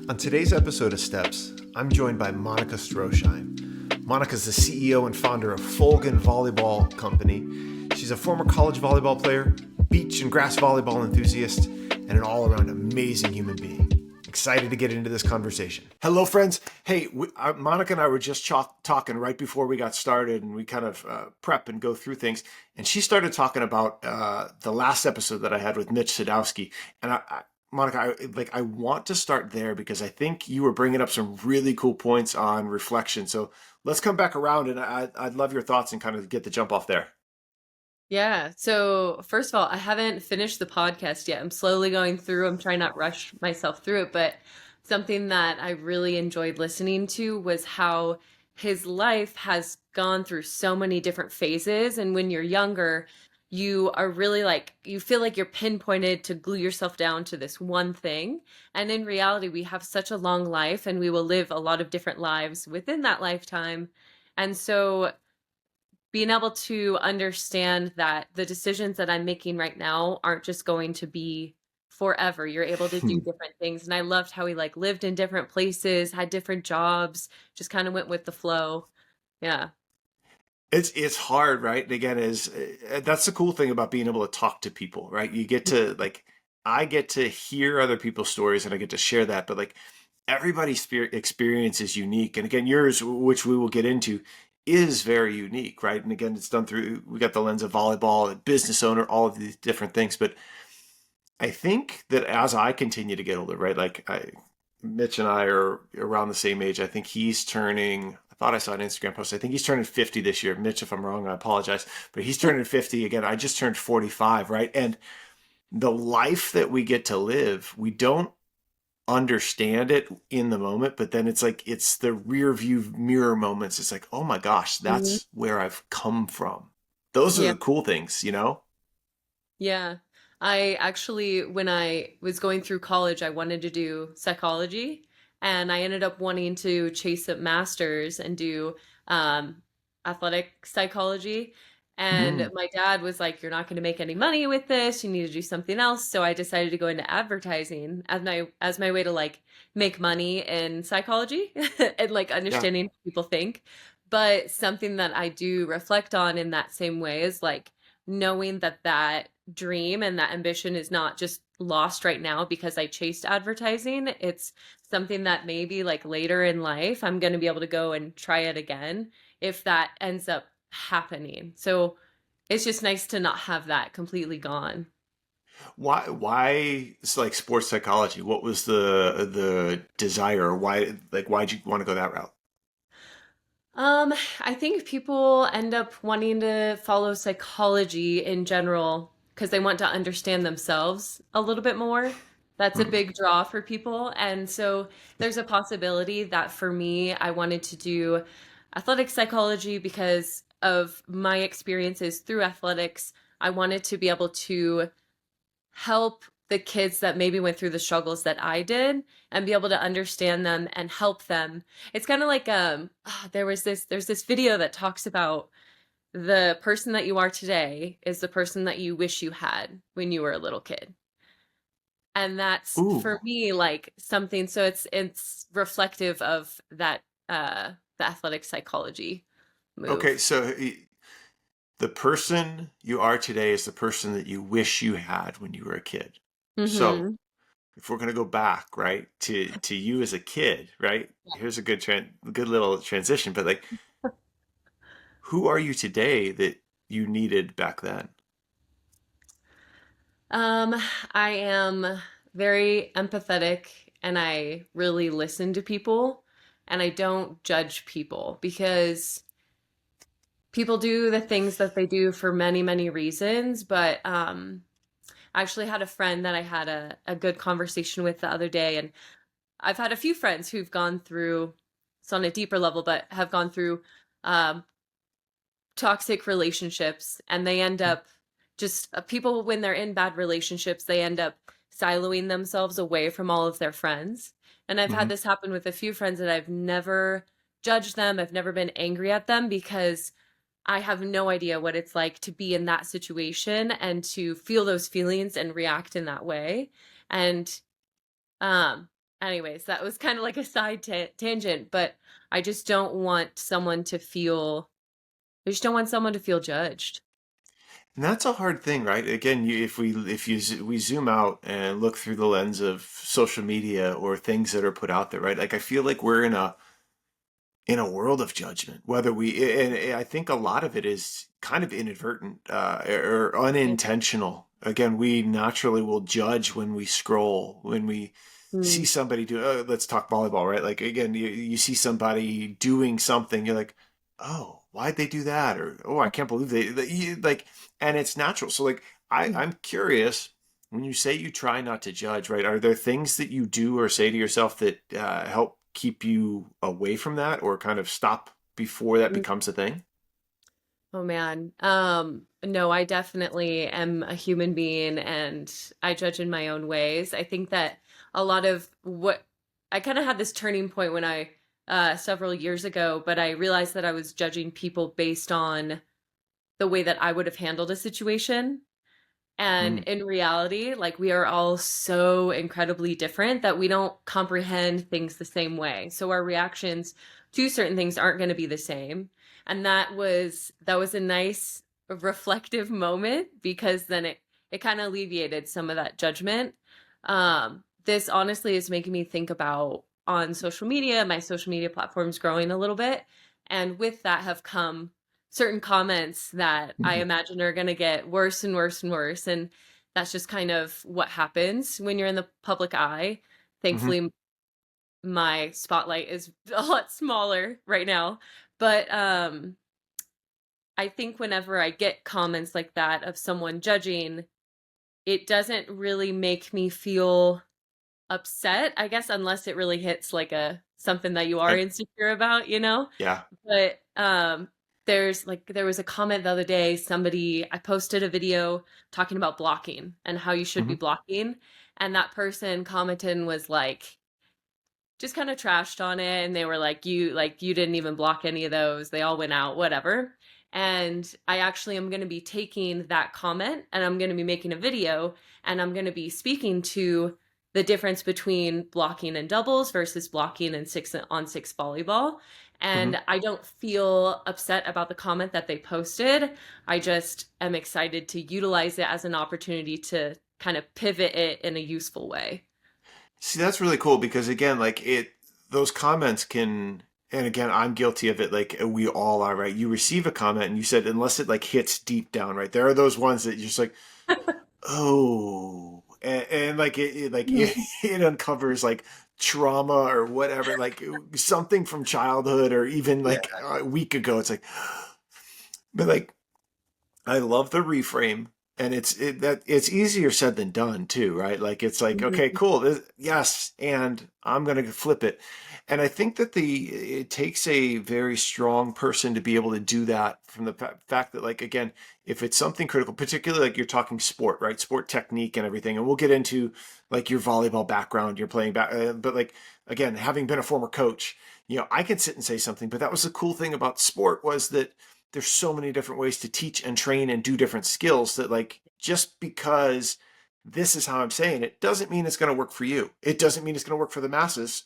On today's episode of Steps, I'm joined by Monica Strohschein. Monica's the CEO and founder of Folgen volleyball company. She's a former college volleyball player, beach and grass volleyball enthusiast, and an all-around amazing human being. Excited to get into this conversation. Hello, friends. Hey, Monica and I were just talking right before we got started, and we kind of prep and go through things. And she started talking about the last episode that I had with Mitch Sadowski. And Monica, I want to start there because I think you were bringing up some really cool points on reflection. So let's come back around, and I'd love your thoughts and kind of get the jump off there. Yeah. So first of all, I haven't finished the podcast yet. I'm slowly going through. I'm trying not to rush myself through it, but something that I really enjoyed listening to was how his life has gone through so many different phases. And when you're younger, you are really you feel like you're pinpointed to glue yourself down to this one thing. And in reality, we have such a long life and we will live a lot of different lives within that lifetime. And so being able to understand that the decisions that I'm making right now aren't just going to be forever. You're able to do different things. And I loved how he lived in different places, had different jobs, just kind of went with the flow. Yeah. It's hard, right? And again, that's the cool thing about being able to talk to people, right? You get to I get to hear other people's stories and I get to share that, but everybody's experience is unique. And again, yours, which we will get into, is very unique, right? And again, it's done through, we got the lens of volleyball, a business owner, all of these different things. But I think that as I continue to get older, right? Mitch and I are around the same age. I think he's turning, I thought I saw an Instagram post. I think he's turning 50 this year. Mitch, if I'm wrong, I apologize. But he's turning 50 again. I just turned 45, right? And the life that we get to live, we don't understand it in the moment, but then it's the rear view mirror moments. It's like, oh my gosh, Mhm. that's where I've come from. Those are Yeah. the cool things, you know? Yeah. I actually, when I was going through college, I wanted to do psychology, and I ended up wanting to chase a master's and do um, athletic psychology. And Mm. my dad was like, "You're not going to make any money with this. You need to do something else." So I decided to go into advertising as my way to make money in psychology and Yeah. understanding what people think. But something that I do reflect on in that same way is knowing that that dream and that ambition is not just lost right now because I chased advertising. It's something that maybe later in life I'm going to be able to go and try it again if that ends up happening. So it's just nice to not have that completely gone. Why it's like sports psychology? What was the desire? Why'd you want to go that route? I think people end up wanting to follow psychology in general because they want to understand themselves a little bit more. That's a Hmm. big draw for people. And so there's a possibility that for me, I wanted to do athletic psychology because of my experiences through athletics. I wanted to be able to help the kids that maybe went through the struggles that I did and be able to understand them and help them. It's kind of there's this video that talks about the person that you are today is the person that you wish you had when you were a little kid. And that's Ooh. for me something, so it's reflective of that the athletic psychology Okay, move. so the person you are today is the person that you wish you had when you were a kid. So Mhm. if we're gonna go back, right, to you as a kid, right? Here's a good little transition. But who are you today that you needed back then? Um, I am very empathetic and I really listen to people and I don't judge people because people do the things that they do for many, many reasons. But I actually had a friend that I had a good conversation with the other day, and I've had a few friends who've gone through, it's on a deeper level, but have gone through um, toxic relationships and they end up just people when they're in bad relationships they end up siloing themselves away from all of their friends, and I've Hmm. had this happen with a few friends that I've never judged them, I've never been angry at them because I have no idea what it's like to be in that situation and to feel those feelings and react in that way. And um anyways, that was kind of like a side tangent, but I just don't want someone to feel, I just don't want someone to feel judged. And that's a hard thing, right? Again, we zoom out and look through the lens of social media or things that are put out there, right? Like I feel like we're in a world of judgment, whether and I think a lot of it is kind of inadvertent or Yeah. unintentional. Again, we naturally will judge when we scroll, when we see Mm, somebody do, let's talk volleyball, right? Like, again, you see somebody doing something, you're like, oh, why'd they do that? Or, oh, I can't believe like, and it's natural. So, like, I'm curious when you say you try not to judge, right? Are there things that you do or say to yourself that help keep you away from that or kind of stop before that mm. becomes a thing? Oh man. No, I definitely am a human being and I judge in my own ways. I think that a lot of what I kind of had this turning point when I several years ago, but I realized that I was judging people based on the way that I would have handled a situation. And Mm, in reality, like we are all so incredibly different that we don't comprehend things the same way. So our reactions to certain things aren't going to be the same. And that was a nice reflective moment because then it kind of alleviated some of that judgment. This honestly is making me think about on social media, my social media platforms growing a little bit. And with that have come certain comments that I mhm, imagine are going to get worse and worse and worse. And that's just kind of what happens when you're in the public eye. mhm. Thankfully, my spotlight is a lot smaller right now. But I think whenever I get comments like that of someone judging, it doesn't really make me feel upset, I guess, unless it really hits like a something that you are And insecure about, you know? yeah. But there was a comment the other day, somebody I posted a video talking about blocking and how you should be Hmm. blocking, and that person commented and was like just kind of trashed on it, and they were like you didn't even block any of those. They all went out, whatever. And I actually am going to be taking that comment and I'm going to be making a video and I'm going to be speaking to the difference between blocking and doubles versus blocking and 6-on-6 volleyball. Hmm. And I don't feel upset about the comment that they posted. I just am excited to utilize it as an opportunity to kind of pivot it in a useful way. See, that's really cool because again, like those comments can, and again, I'm guilty of it. Like we all are, right? You receive a comment and you said, unless it like hits deep down, right? There are those ones that you're just like, oh, and like it uncovers like trauma or whatever, like something from childhood or even Yeah. like a week ago. It's like, but like I love the reframe, and it's easier said than done too, right? Like it's like, okay, Mhm. cool, yes, and I'm gonna flip it, and I think that the it takes a very strong person to be able to do that from the fact that, like, again, if it's something critical, particularly like you're talking sport, right? Sport technique and everything, and we'll get into like your volleyball background, you're playing back, but like again, having been a former coach, I can sit and say something, but that was the cool thing about sport was that there's so many different ways to teach and train and do different skills that like just because this is how I'm saying it doesn't mean it's going to work for you. It doesn't mean it's going to work for the masses,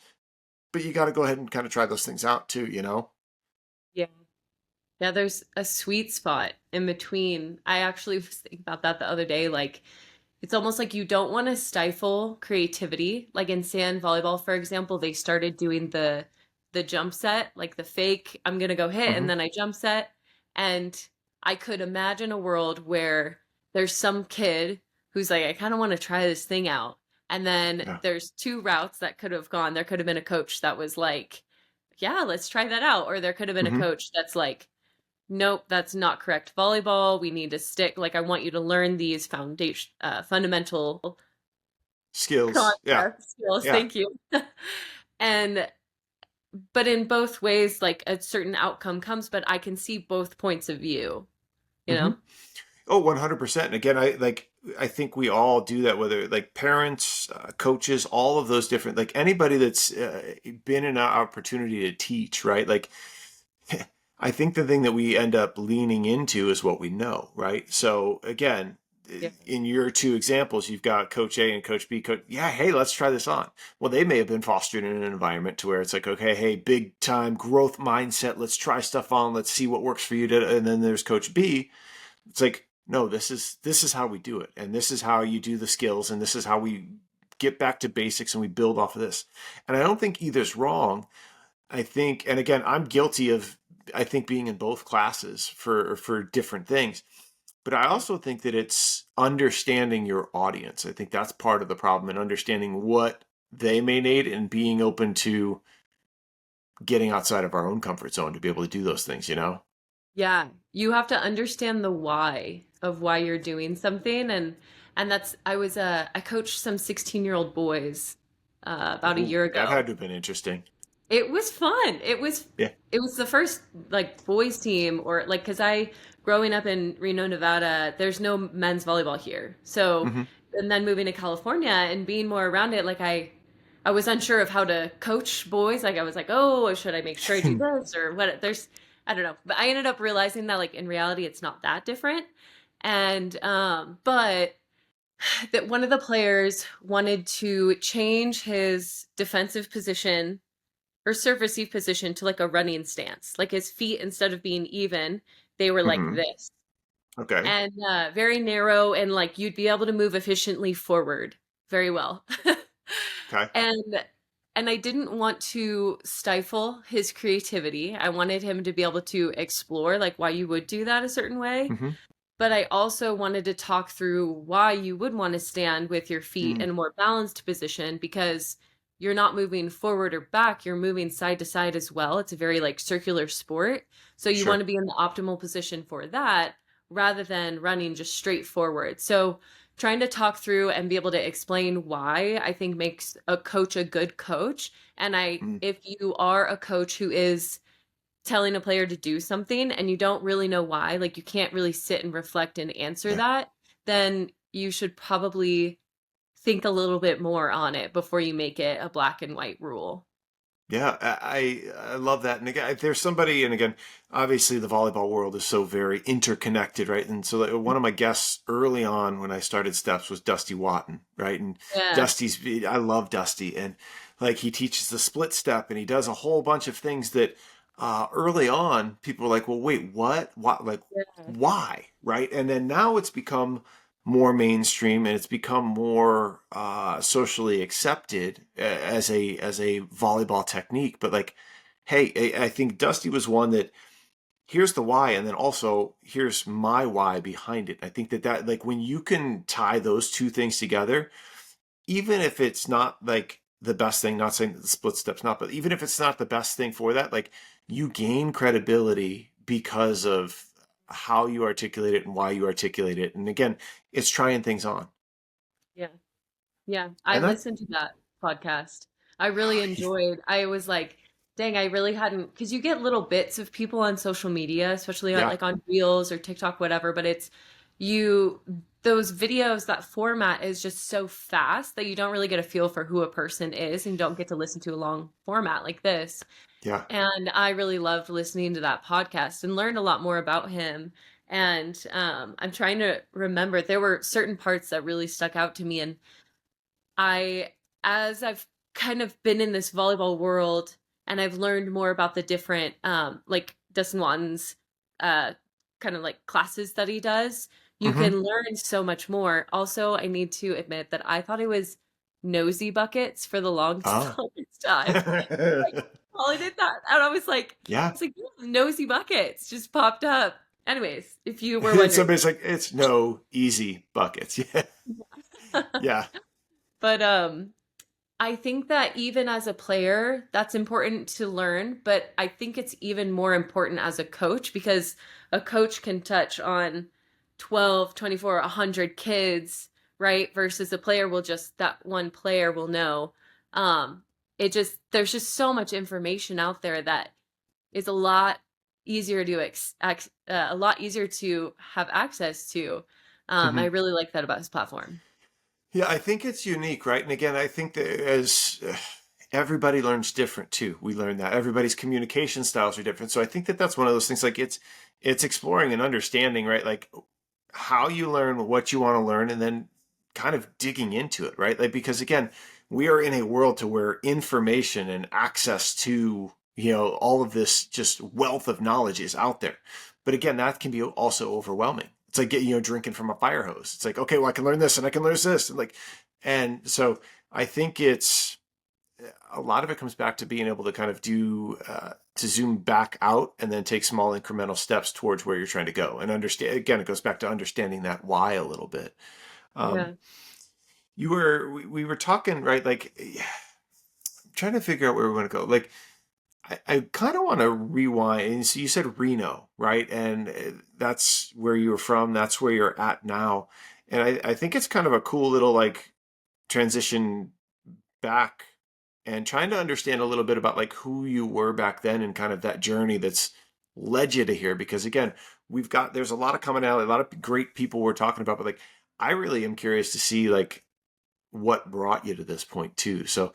but you got to go ahead and kind of try those things out too. Yeah. Yeah, there's a sweet spot in between. I actually was thinking about that the other day. Like, it's almost like you don't want to stifle creativity. Like in sand volleyball, for example, they started doing the jump set, like the fake, I'm gonna go hit and Hmm. then I jump set. And I could imagine a world where there's some kid who's like, I kind of want to try this thing out. And then Yeah. there's two routes that could have gone. There could have been a coach that was like, yeah, let's try that out. Or there could have been a Hmm. coach that's like, nope, that's not correct volleyball. We need to stick, like, I want you to learn these foundation, fundamental Skills. Yeah. concept skills. Yeah. Thank you. And, but in both ways, like a certain outcome comes, but I can see both points of view, you Hmm. know? Oh, 100%. And again, I think we all do that, whether like parents, coaches, all of those different, like anybody that's been in an opportunity to teach, right? Like I think the thing that we end up leaning into is what we know, right? So again, Yeah. in your two examples, you've got Coach A and Coach B. Yeah, hey, let's try this on. Well, they may have been fostered in an environment to where it's like, okay, hey, big time growth mindset. Let's try stuff on. Let's see what works for you. And then there's Coach B. It's like, no, this is how we do it, and this is how you do the skills, and this is how we get back to basics, and we build off of this. And I don't think either's wrong. I think, and again, I'm guilty of, I think, being in both classes for different things. But I Yeah. also think that it's understanding your audience. I think that's part of the problem, and understanding what they may need and being open to getting outside of our own comfort zone to be able to do those things, you know? Yeah, you have to understand the why of why you're doing something, and that's I coached some 16-year-old boys about a Ooh, year that ago. had to have been interesting. It was fun. Yeah. It was the first like boys team or like because I growing up in Reno, Nevada, there's no men's volleyball here. So Hmm. and then moving to California and being more around it, like I was unsure of how to coach boys. Like I was like, oh, should I make sure I do this or what? There's I don't know, but I ended up realizing that like in reality, it's not that different. And but that one of the players wanted to change his defensive position or serve receive position to like a running stance. Like his feet, instead of being even, they were like Hmm. this Okay. and very narrow, and like you'd be able to move efficiently forward very well. Okay. and and I didn't want to stifle his creativity. I wanted him to be able to explore like why you would do that a certain way, Hmm. but I also wanted to talk through why you would want to stand with your feet Mm. in a more balanced position because you're not moving forward or back, you're moving side to side as well. It's a very like circular sport. So you want Sure. to be in the optimal position for that rather than running just straight forward. So trying to talk through and be able to explain why I think makes a coach a good coach. And I Mm. if you are a coach who is telling a player to do something and you don't really know why, like you can't really sit and reflect and answer Yeah. that, then you should probably think a little bit more on it before you make it a black and white rule. Yeah, I love that. And again, if there's somebody, and again, obviously the volleyball world is so very interconnected, right? And so like, one of my guests early on when I started Steps was Dusty Watton, right? And Yeah. I love Dusty, and like he teaches the split step, and he does a whole bunch of things that early on people were like, well, wait, what? What? Like, Yeah. why? Right? And then now it's become more mainstream, and it's become more socially accepted as a volleyball technique. But like, hey, I think Dusty was one that here's the why, and then also here's my why behind it. I think that like when you can tie those two things together, even if it's not like the best thing, not saying that the split step's not, but even if it's not the best thing for that, like you gain credibility because of how you articulate it and why you articulate it. And again, it's trying things on. Yeah. Yeah. I And that, listened to that podcast. I really enjoyed. I was like, dang, I really hadn't because you get little bits of people on social media, especially on yeah, like on Reels or TikTok, whatever, but it's you those videos, that format is just so fast that you don't really get a feel for who a person is and don't get to listen to a long format like this. yeah. And I really loved listening to that podcast and learned a lot more about him. And I'm trying to remember, there were certain parts that really stuck out to me. And I, as I've kind of been in this volleyball world and I've learned more about the different, like Dustin Watton's uh, kind of like classes that he does, you Hmm. can learn so much more. Also, I need to admit that I thought it was nosy buckets for the longest, Oh. longest time. Like, calling it that. And Yeah. it's like nosy buckets just popped up. Anyways, if you were wondering. Somebody's like, it's no easy buckets. Yeah. Yeah. But I think that even as a player, that's important to learn, but I think it's even more important as a coach because a coach can touch on 12, 24, 100 kids, right? Versus a player will just, that one player will know. Um, there's just so much information out there that is a lot easier to a lot easier to have access to. I Hmm. really like that about his platform. Yeah, I think it's unique, right? And again, I think that as everybody learns different too. We learn that everybody's communication styles are different. So I think that that's one of those things. Like it's exploring and understanding, right? Like how you learn what you want to learn, and then kind of digging into it, right? Like, because again, we are in a world to where information and access to, all of this just wealth of knowledge is out there. But again, that can be also overwhelming. It's like, drinking from a fire hose. It's like, okay, well, I can learn this and I can learn this. And so I think it's, a lot of it comes back to being able to kind of to zoom back out and then take small incremental steps towards where you're trying to go and understand. Again, it goes back to understanding that why a little bit. Um, Yeah. we were talking, right? Like, trying to figure out where we want to go. Like, I kind of want to rewind. And so you said Reno, right? And that's where you were from. That's where you're at now. And I think it's kind of a cool little like transition back and trying to understand a little bit about like who you were back then and kind of that journey that's led you to here. Because again, there's a lot of commonality, a lot of great people we're talking about, but like I really am curious to see like what brought you to this point too. So,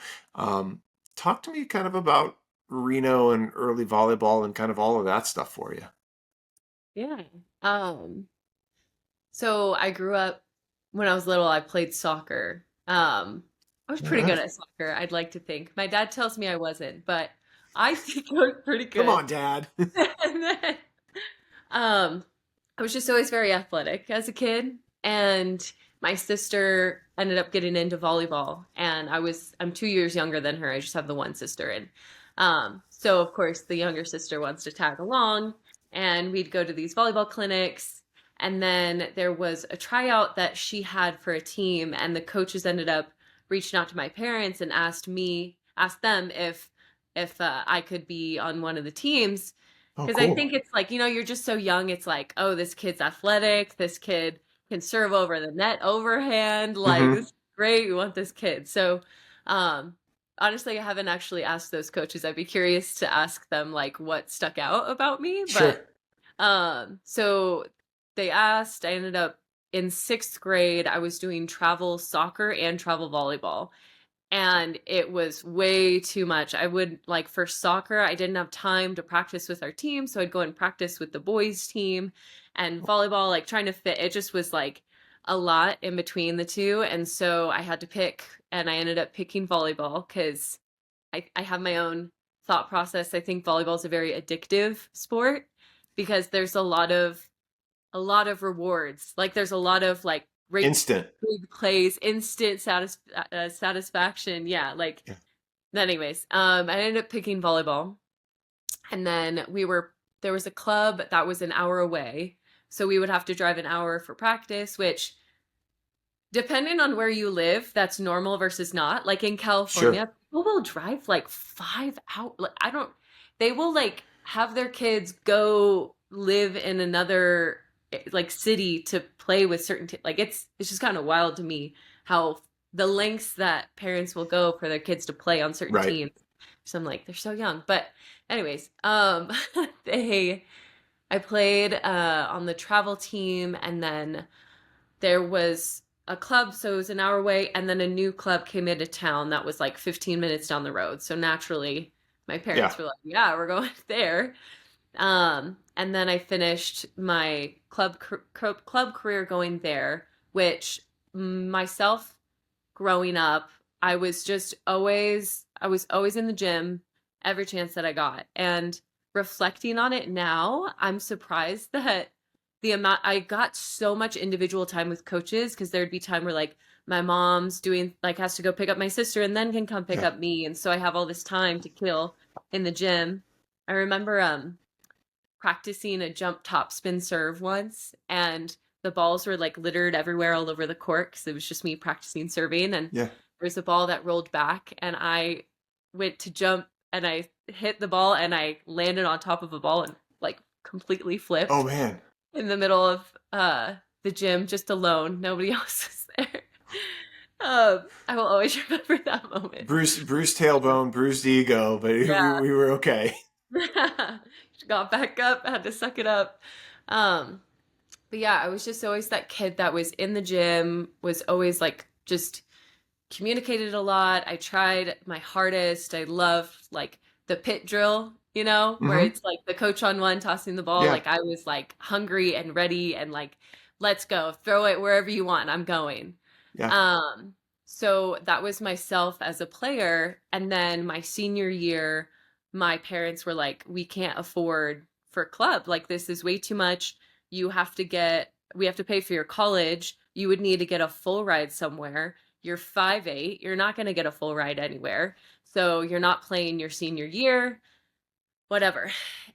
talk to me kind of about Reno and early volleyball and kind of all of that stuff for you. Yeah. Um, so I grew up when I was little, I played soccer. I was pretty Yeah. good at soccer, I'd like to think. My dad tells me I wasn't, but I think I was pretty Come good. on, Dad. And then, um, I was just always very athletic as a kid, and my sister ended up getting into volleyball, and I'm 2 years younger than her. I just have the one sister, and so of course the younger sister wants to tag along, and we'd go to these volleyball clinics, and then there was a tryout that she had for a team, and the coaches ended up reaching out to my parents and asked them if I could be on one of the teams Oh, because I cool. think it's like, you're just so young. It's like, oh, this kid's athletic. This kid can serve over the net overhand. Like, Mm-hmm. this is great. We want this kid. So, um, honestly, I haven't actually asked those coaches. I'd be curious to ask them like what stuck out about me. Sure. So they asked, I ended up in sixth grade, I was doing travel soccer and travel volleyball, and it was way too much. I would like for soccer, I didn't have time to practice with our team, so I'd go and practice with the boys team, and volleyball, like trying to fit, it just was like a lot in between the two. And so I had to pick, and I ended up picking volleyball because I have my own thought process. I think volleyball is a very addictive sport because there's a lot of rewards. Like there's a lot of like great Instant. big plays, instant satisfaction. Yeah, like Yeah. anyways, I ended up picking volleyball, and then there was a club that was an hour away, so we would have to drive an hour for practice, which depending on where you live, that's normal versus not. Like in Sure. California, people will drive like 5 hours. Like I don't, they will like have their kids go live in another like city to play with like it's just kind of wild to me how the lengths that parents will go for their kids to play on certain Right. teams. So I'm like, they're so young. But anyways, they I played on the travel team, and then there was a club, so it was an hour away, and then a new club came into town that was like 15 minutes down the road. So naturally, my Yeah. parents were like, "Yeah, we're going there." And then I finished my club career going there, which myself growing up, I was always in the gym every chance that I got. And reflecting on it now, I'm surprised that the amount I got so much individual time with coaches, because there'd be time where like my mom's doing like has to go pick up my sister and then can come pick Yeah. up me. And so I have all this time to kill in the gym. I remember practicing a jump top spin serve once, and the balls were like littered everywhere all over the court because it was just me practicing serving. And Yeah. there's a ball that rolled back, and I went to jump, and I hit the ball, and I landed on top of a ball and like completely Oh flipped man. in the middle of the gym just alone. Nobody else was there. I will always remember that moment. Bruised tailbone, bruised ego, but Yeah. we were okay. Got back up, had to suck it up. Um, but yeah, I was just always that kid that was in the gym, was always like just communicated a lot. I tried my hardest. I loved like the pit drill, where Mm-hmm. it's like the coach on one tossing the ball. Yeah. Like I was like hungry and ready, and like let's go. Throw it wherever you want. I'm going. Yeah. Um, so that was myself as a player. And then my senior year, my parents were like, we can't afford for club. Like, this is way too much. We have to pay for your college. You would need to get a full ride somewhere. You're 5'8". You're not going to get a full ride anywhere. So you're not playing your senior year, whatever.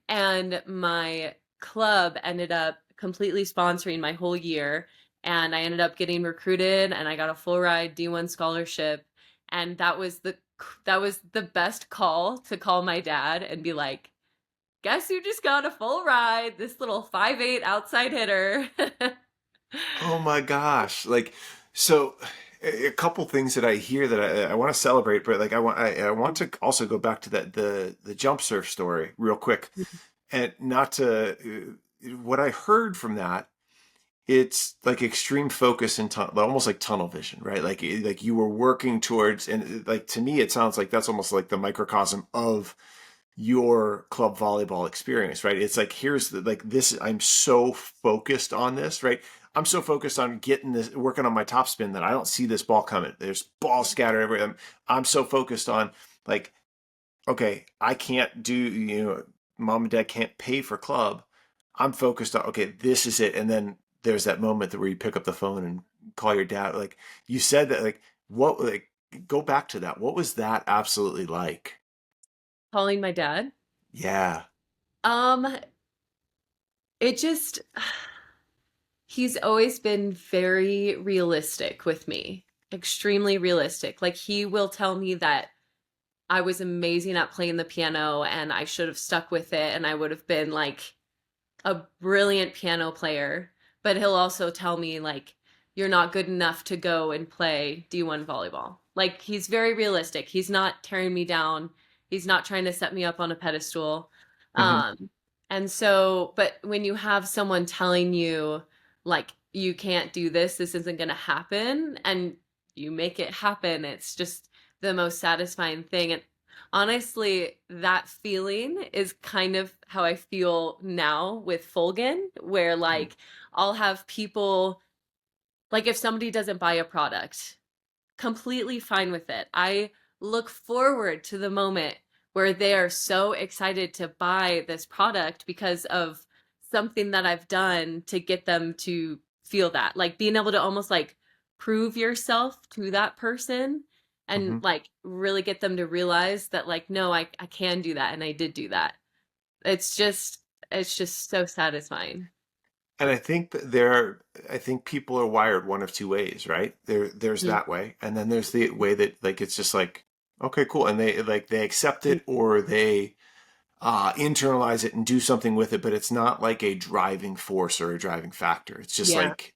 And my club ended up completely sponsoring my whole year. And I ended up getting recruited and I got a full ride D1 scholarship. And that was the best call to call my dad and be like, guess who just got a full ride? This little 5'8" outside hitter. Oh my gosh. Like, so a couple things that I hear that I want to celebrate, but like I want to also go back to the jump surf story real quick, and not to what I heard from that. It's like extreme focus and almost like tunnel vision, right? Like you were working towards, and like to me, it sounds like that's almost like the microcosm of your club volleyball experience, right? It's like, here's the, like this, I'm so focused on this, right? I'm so focused on getting this, working on my top spin that I don't see this ball coming. There's balls scattered everywhere. I'm so focused on like, okay, I can't do, mom and dad can't pay for club. I'm focused on, okay, this is it. And then there's that moment where you pick up the phone and call your dad. Like you said that, like, what, like, go back to that. What was that absolutely like? Calling my dad. Yeah. Um, it just he's always been very realistic with me, extremely realistic. Like, he will tell me that I was amazing at playing the piano and I should have stuck with it and I would have been like a brilliant piano player. But he'll also tell me, like, you're not good enough to go and play D1 volleyball. Like, he's very realistic. He's not tearing me down. He's not trying to set me up on a pedestal. Hmm. Um, and so, but when you have someone telling you, like, you can't do this, this isn't going to happen, and you make it happen, it's just the most satisfying thing. And honestly, that feeling is kind of how I feel now with Folgen, where like I'll have people, like, if somebody doesn't buy a product, completely fine with it. I look forward to the moment where they are so excited to buy this product because of something that I've done to get them to feel that. Like, being able to almost like prove yourself to that person and Hmm. like really get them to realize that, like, no, I can do that and I did do that. It's just it's just so satisfying. And I think people are wired one of two ways, right? There's Mhm. that way, and then there's the way that like it's just like, okay, cool, and they accept it or they internalize it and do something with it, but it's not like a driving force or a driving factor. It's just Yeah. like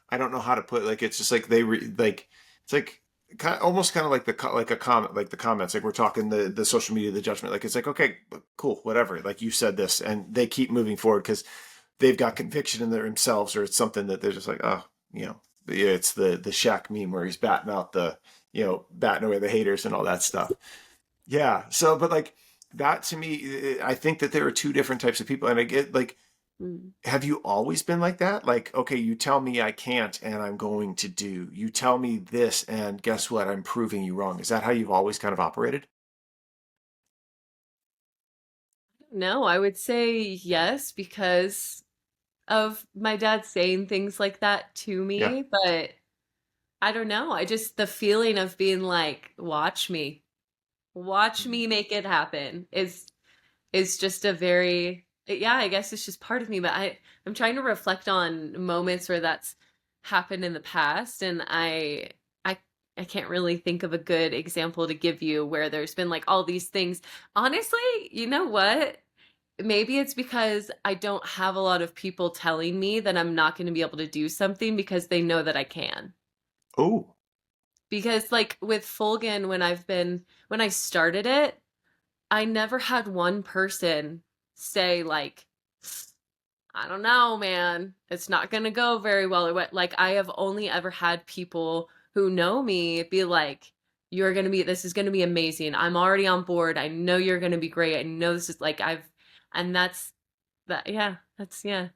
I don't know how to put like it's just like like it's like almost kind of like like a comment, like the comments, like we're talking the social media, the judgment, like it's like, okay, cool, whatever, like you said this, and they keep moving forward because they've got conviction in themselves, or it's something that they're just like, oh, yeah, it's the Shaq meme where he's batting out the, batting away the haters and all that stuff. Yeah. So, but like that to me, I think that there are two different types of people, and I get like, Mm. have you always been like that? Like, okay, you tell me I can't, and I'm going to do. You tell me this, and guess what? I'm proving you wrong. Is that how you've always kind of operated? No, I would say yes because of my dad saying things like that to Yeah. me, but I don't know. I just the feeling of being like, watch me make it happen is just a very, yeah, I guess it's just part of me, but I'm trying to reflect on moments where that's happened in the past, and I I can't really think of a good example to give you where there's been like all these things. Honestly, you know what? Maybe it's because I don't have a lot of people telling me that I'm not going to be able to do something because they know that I can. Oh. Because like with Folgen, when I started it, I never had one person say like, I don't know, man, it's not going to go very well. Or what, like, I have only ever had people who know me be like, this is going to be amazing. I'm already on board. I know you're going to be great. I know this is like, and that's that. Yeah, that's, yeah.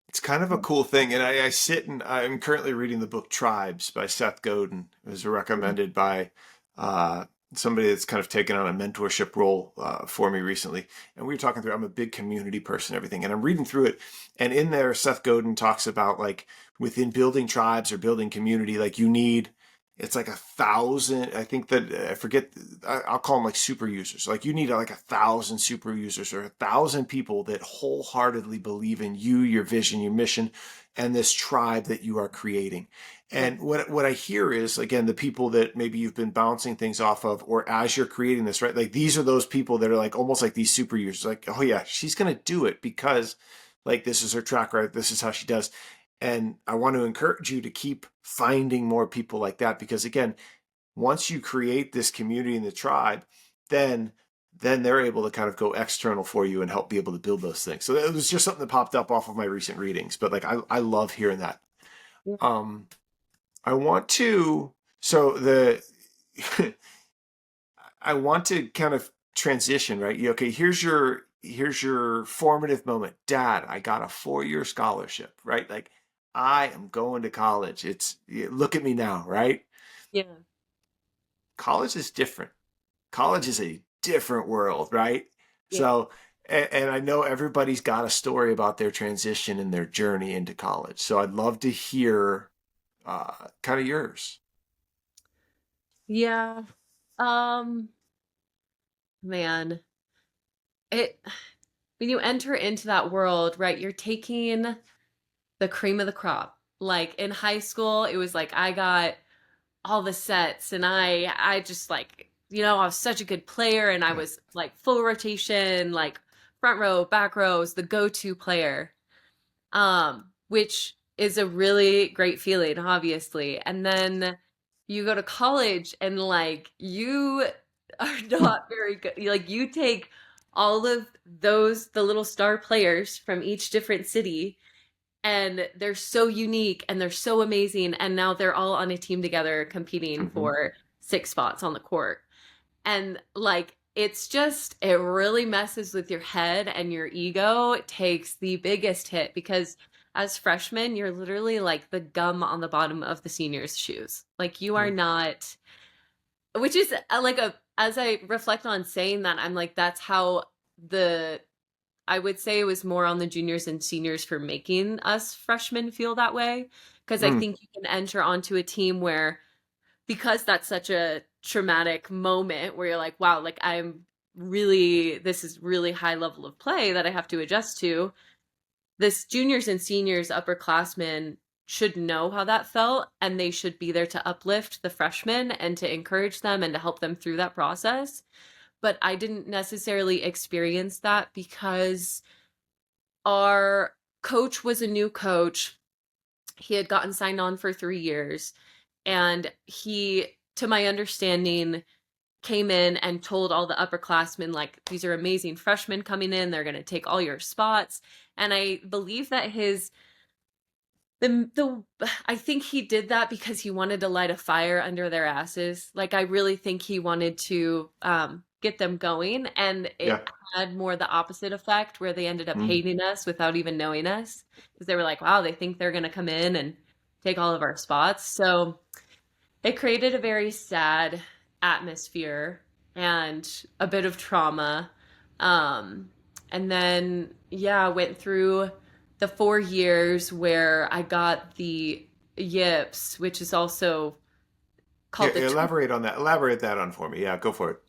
It's kind of a cool thing. And I sit and I'm currently reading the book Tribes by Seth Godin. It was recommended by uh, somebody that's kind of taken on a mentorship role for me recently. And we were talking through, I'm a big community person, and everything. And I'm reading through it. And in there, Seth Godin talks about like within building tribes or building community, like you need, it's like 1,000. I think that I forget. I'll call them like super users. Like you need like 1,000 super users or 1,000 people that wholeheartedly believe in you, your vision, your mission, and this tribe that you are creating. Yeah. And what I hear is again the people that maybe you've been bouncing things off of, or as you're creating this, right? Like these are those people that are like almost like these super users. Like, oh yeah, she's gonna do it because like this is her track record. This is how she does. And I want to encourage you to keep finding more people like that because again, once you create this community in the tribe, then they're able to kind of go external for you and help be able to build those things. So it was just something that popped up off of my recent readings. But like I love hearing that. Yeah. Um I want to so the I want to kind of transition, right? Okay, here's your formative moment. Dad, I got a 4-year scholarship, right? Like I am going to college. It's look at me now, right? Yeah. College is different. College is a different world, right? Yeah. So, and I know everybody's got a story about their transition and their journey into college. So I'd love to hear kind of yours. Yeah. Um, man, it when you enter into that world, right, you're taking the cream of the crop. Like in high school, it was like I got all the sets and I just like, I was such a good player and I Yeah. was like full rotation, like front row, back rows, the go-to player. Which is a really great feeling, obviously. And then you go to college and like you are not very good. Like you take all of those, the little star players from each different city, and they're so unique and they're so amazing. And now they're all on a team together competing Mm-hmm. for 6 spots on the court. And like, it's just, it really messes with your head and your ego. It takes the biggest hit because as freshmen, you're literally like the gum on the bottom of the seniors' shoes. Like, you are not, which is like as I reflect on saying that, I'm like, that's how the, I would say it was more on the juniors and seniors for making us freshmen feel that way. Because I Mm, think you can enter onto a team where because that's such a traumatic moment where you're like, wow, like this is really high level of play that I have to adjust to. This juniors and seniors, upperclassmen should know how that felt and they should be there to uplift the freshmen and to encourage them and to help them through that process. But I didn't necessarily experience that because our coach was a new coach. He had gotten signed on for 3 years and he, to my understanding, came in and told all the upperclassmen, like, these are amazing freshmen coming in, they're going to take all your spots. And I believe that the I think he did that because he wanted to light a fire under their asses. Like, I really think he wanted to get them going, and yeah. it had more the opposite effect where they ended up Mm, hating us without even knowing us because they were like, wow, they think they're going to come in and take all of our spots. So it created a very sad atmosphere and a bit of trauma. Um, and then, yeah, went through the 4 years where I got the yips, which is also yeah. called the Elaborate on that. Elaborate that on for me. Yeah, go for it.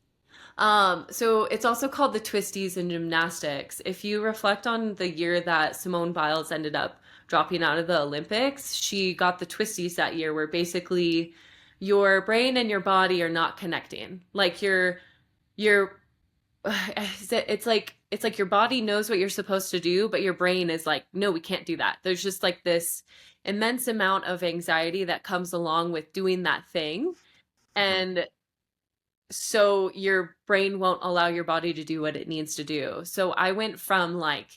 so it's also called the twisties in gymnastics. If you reflect on the year that Simone Biles ended up dropping out of the Olympics, she got the twisties that year where basically your brain and your body are not connecting. Like your it's like your body knows what you're supposed to do, but your brain is like, no, we can't do that. There's just like this immense amount of anxiety that comes along with doing that thing. Mhm. And so your brain won't allow your body to do what it needs to do. So I went from like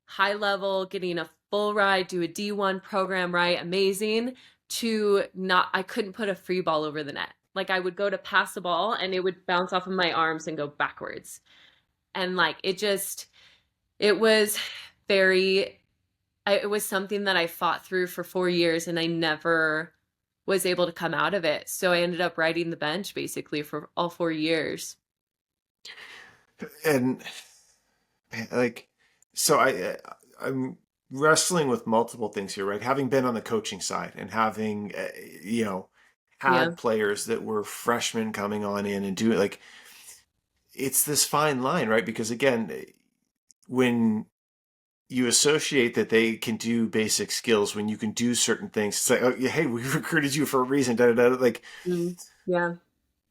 high level, getting a full ride, do a D1 program, right? Amazing. To not, I couldn't put a free ball over the net. Like I would go to pass the ball and it would bounce off of my arms and go backwards. And like it was very, it was something that I fought through for 4 years and I never was able to come out of it. So I ended up riding the bench basically for all 4 years. And like, so I'm wrestling with multiple things here, right? Having been on the coaching side and having, you know, Yeah. had players that were freshmen coming on in and doing like, it's this fine line, right? Because again, when you associate that they can do basic skills, when you can do certain things, it's like, oh, yeah, hey, we recruited you for a reason, da da da. Like, Mm. Yeah.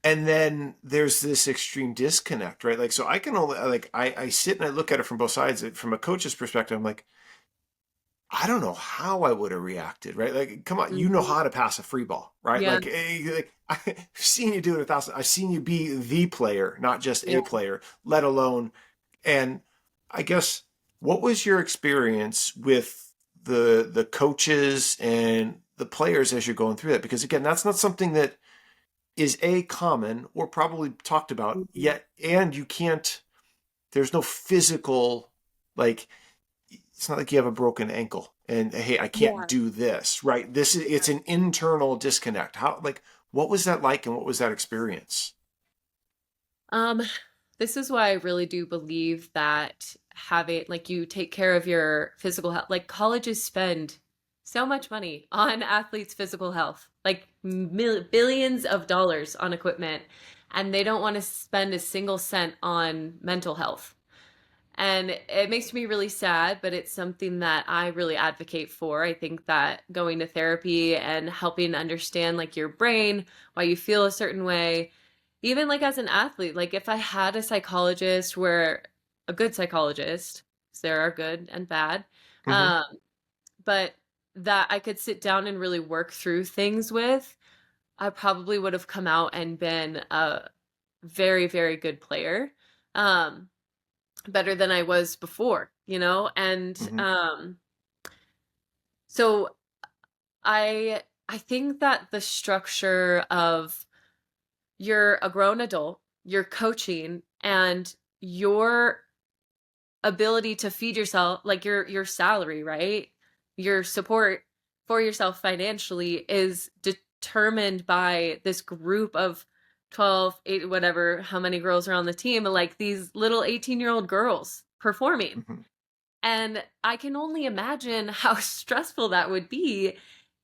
and then there's this extreme disconnect, right? Like, so I can only like I sit and I look at it from both sides. From a coach's perspective, I'm like, I don't know how I would have reacted, right? Like, come on, you know Mhm. how to pass a free ball, right? Yeah. Like I've seen you do it 1,000. I've seen you be the player, not just Yeah. a player, let alone. And I guess what was your experience with the coaches and the players as you're going through that? Because again, that's not something that is a common or probably talked about Mhm. yet, and you can't. There's no physical like it's not like you have a broken ankle and hey, I can't Yeah. do this, right? This is it's an internal disconnect. How like what was that like and what was that experience? Um, this is why I really do believe that having, like, you take care of your physical health. Like, colleges spend so much money on athletes' physical health, like billions of dollars on equipment, and they don't want to spend a single cent on mental health. And it makes me really sad, but it's something that I really advocate for. I think that going to therapy and helping understand like your brain, why you feel a certain way, even like as an athlete, like if I had a psychologist where a good psychologist, 'cause there are good and bad, Mm-hmm. um, but that I could sit down and really work through things with, I probably would have come out and been a very, very good player. Um, Better than I was before, you know? And Mm-hmm. so I think that the structure of you're a grown adult, you're coaching, and your ability to feed yourself, like your salary, right? Your support for yourself financially is determined by this group of 12, 8, whatever, how many girls are on the team, like these little 18-year-old girls performing. Mm-hmm. And I can only imagine how stressful that would be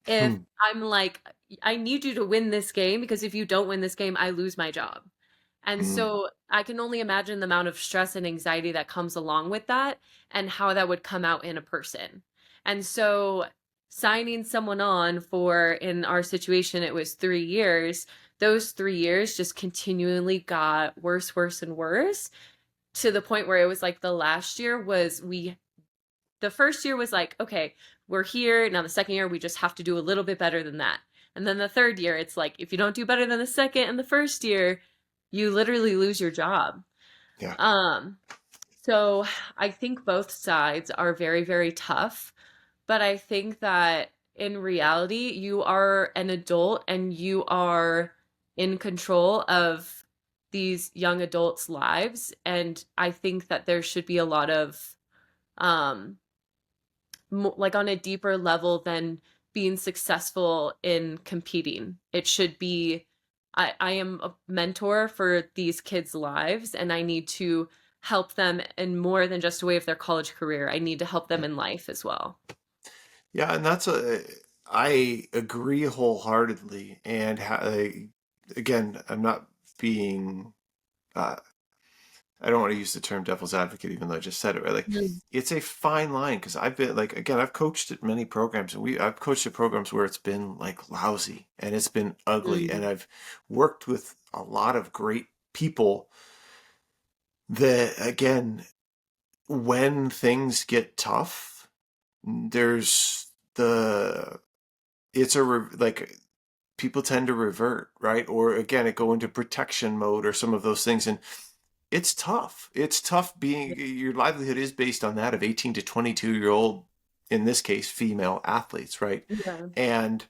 if Hmm. I'm like, I need you to win this game because if you don't win this game, I lose my job. And Hmm. so I can only imagine the amount of stress and anxiety that comes along with that and how that would come out in a person. And so signing someone on for, in our situation, it was 3 years. Those 3 years just continually got worse, worse, and worse to the point where it was like the last year was the first year was like, okay, we're here. Now the second year, we just have to do a little bit better than that. And then the third year, it's like, if you don't do better than the second and the first year, you literally lose your job. Yeah. Um, so I think both sides are very, very tough. But I think that in reality, you are an adult and you are in control of these young adults' lives. And I think that there should be a lot of um like on a deeper level than being successful in competing. It should be I am a mentor for these kids' lives and I need to help them in more than just a way of their college career. I need to help them Yeah. in life as well. Yeah, and that's a I agree wholeheartedly. And again, I'm not being uh, I don't want to use the term devil's advocate, even though I just said it, right? Like, Mm. it's a fine line because I've been like, again, I've coached at many programs and I've coached at programs where it's been like lousy and it's been ugly. And Mm. I've worked with a lot of great people that, again, when things get tough, there's the, it's like, people tend to revert, right? Or again, it go into protection mode or some of those things. And it's tough. It's tough being your livelihood is based on that of 18 to 22-year-old, in this case, female athletes, right? Yeah. And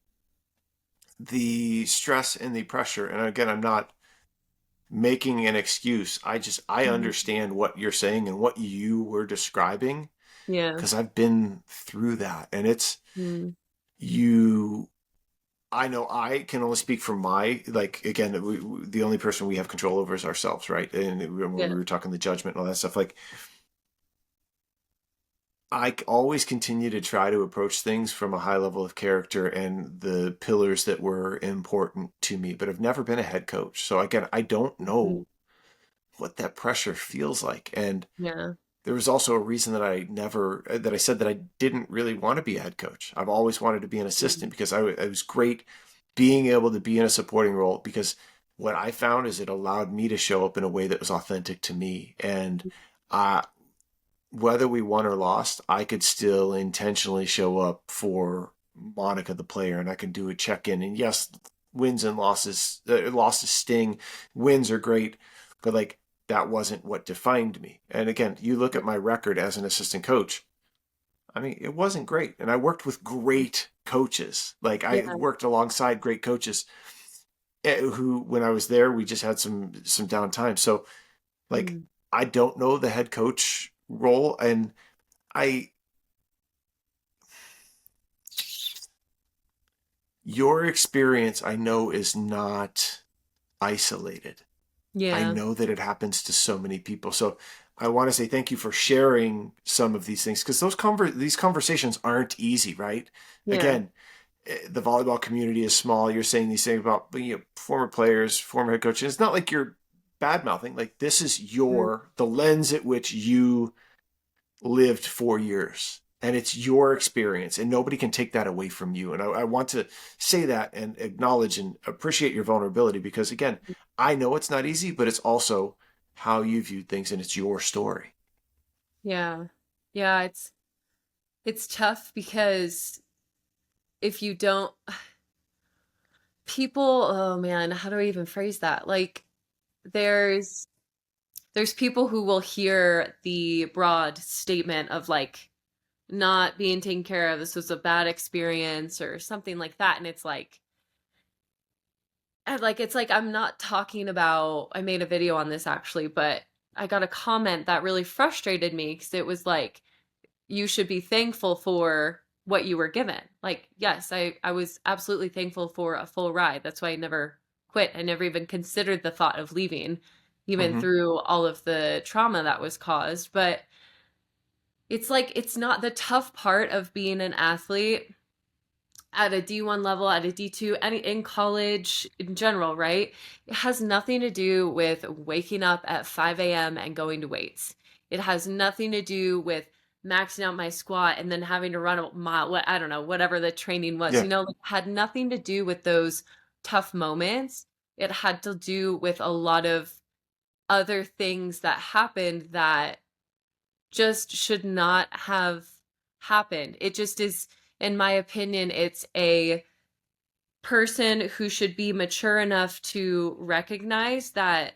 the stress and the pressure. And again, I'm not making an excuse. I Mhm. understand what you're saying and what you were describing. Yeah. because I've been through that. And it's Mm. you, I know I can only speak from my, like, again, the only person we have control over is ourselves, right? And when we Yeah. were talking the judgment and all that stuff, like, always continue to try to approach things from a high level of character and the pillars that were important to me, but I've never been a head coach. So again, I don't Mm. know what that pressure feels like. And Yeah. there was also a reason that I said that I didn't really want to be a head coach. I've always wanted to be an assistant Mm. because I was great being able to be in a supporting role because what I found is it allowed me to show up in a way that was authentic to me. And uh, whether we won or lost, I could still intentionally show up for Monica, the player, and I can do a check in. And yes, wins and losses sting. Wins are great, but like that wasn't what defined me. And again, you look at my record as an assistant coach. I mean, it wasn't great, and I worked with great coaches. Like I Yeah. worked alongside great coaches who, when I was there, we just had some downtime. So like, Mm. I don't know the head coach role, and I your experience I know is not isolated. I Yeah. know that it happens to so many people. So I want to say thank you for sharing some of these things because these conversations aren't easy, right? Yeah. Again, the volleyball community is small. You're saying these things about former players, former head coaches. It's not like you're bad mouthing. Like this is Mm. the lens at which you lived 4 years and it's your experience and nobody can take that away from you. And I want to say that and acknowledge and appreciate your vulnerability because again, I know it's not easy, but it's also how you viewed things and it's your story. Yeah. Yeah. It's tough because if you don't, people, oh man, how do I even phrase that? Like, there's there's people who will hear the broad statement of like not being taken care of, this was a bad experience or something like that, and it's like, and like it's like I'm not talking about, I made a video on this actually, but I got a comment that really frustrated me because it was like, you should be thankful for what you were given. Like, yes, I was absolutely thankful for a full ride. That's why I never quit. I never even considered the thought of leaving, even Mm-hmm. through all of the trauma that was caused. But it's like, it's not the tough part of being an athlete at a D1 level, at a D2, any in college in general, right? It has nothing to do with waking up at 5 a.m. and going to weights. It has nothing to do with maxing out my squat and then having to run a mile, what I don't know, whatever the training was, Yeah. you know, it had nothing to do with those tough moments. It had to do with a lot of other things that happened that just should not have happened. It just is, in my opinion, it's a person who should be mature enough to recognize that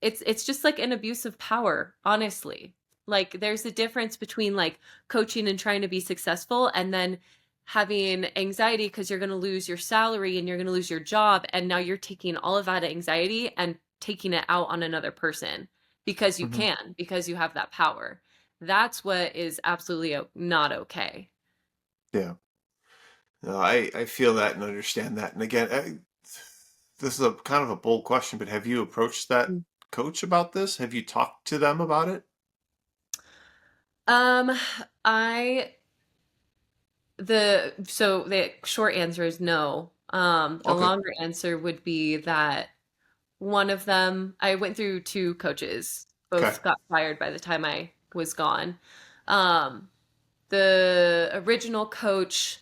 it's just like an abuse of power, honestly. Like there's a difference between like coaching and trying to be successful and then having anxiety because you're going to lose your salary and you're going to lose your job, and now you're taking all of that anxiety and taking it out on another person because you Mm-hmm. can, because you have that power. That's what is absolutely not okay. Yeah. No, I feel that and understand that. And again, this is a kind of a bold question, but have you approached that coach about this? Have you talked to them about it? Um, I the short answer is no. The Okay. longer answer would be that one of them, I went through two coaches, Okay. both got fired by the time I was gone. Um, the original coach,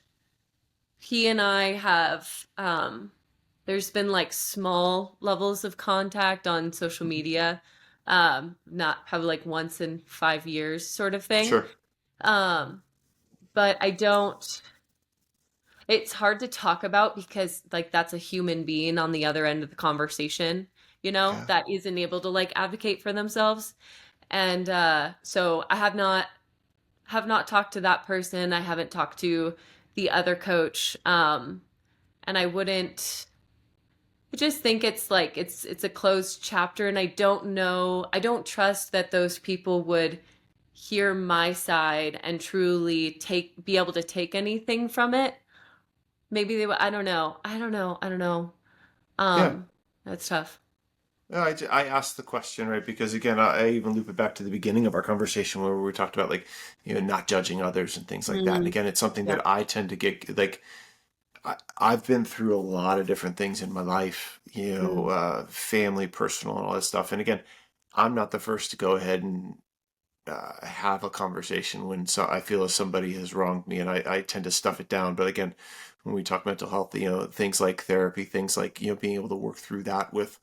he and I have there's been like small levels of contact on social Mhm. media. Not probably like once in 5 years sort of thing. Sure. Um, but I don't, it's hard to talk about because like that's a human being on the other end of the conversation, you know, Yeah. that isn't able to like advocate for themselves. And so I have not talked to that person. I haven't talked to the other coach. And I wouldn't, I just think it's like it's a closed chapter, and I don't know, I don't trust that those people would hear my side and truly be able to take anything from it, maybe they would. I don't know. I don't know. Yeah. Um, that's tough. No, I asked the question, right? Because again, I even loop it back to the beginning of our conversation where we talked about like, not judging others and things like that. And Mm, again, it's something yeah. that I tend to get like, I've been through a lot of different things in my life, Mm, family, personal, and all that stuff. And again, I'm not the first to go ahead and have a conversation when I feel as somebody has wronged me, and I tend to stuff it down. But again, when we talk mental health, things like therapy, things like being able to work through that with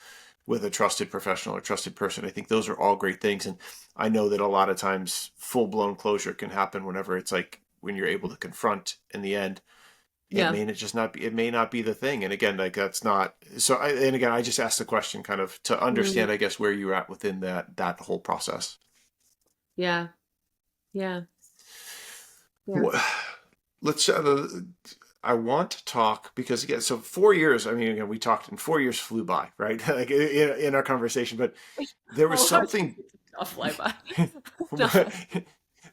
a trusted professional or trusted person, I think those are all great things. And I know that a lot of times full blown closure can happen whenever it's like when you're able to confront in the end. It yeah. may not just not be. It may not be the thing. And again, like that's not. So, and again, I just asked the question kind of to Mm, understand, I guess, where you're at within that whole process. yeah. Yeah. Yeah. What, let's. I want to talk because again, so 4 years. I mean, again, we talked and 4 years flew by, right? Like in our conversation, but there was Oh, how something. I'll fly by. No.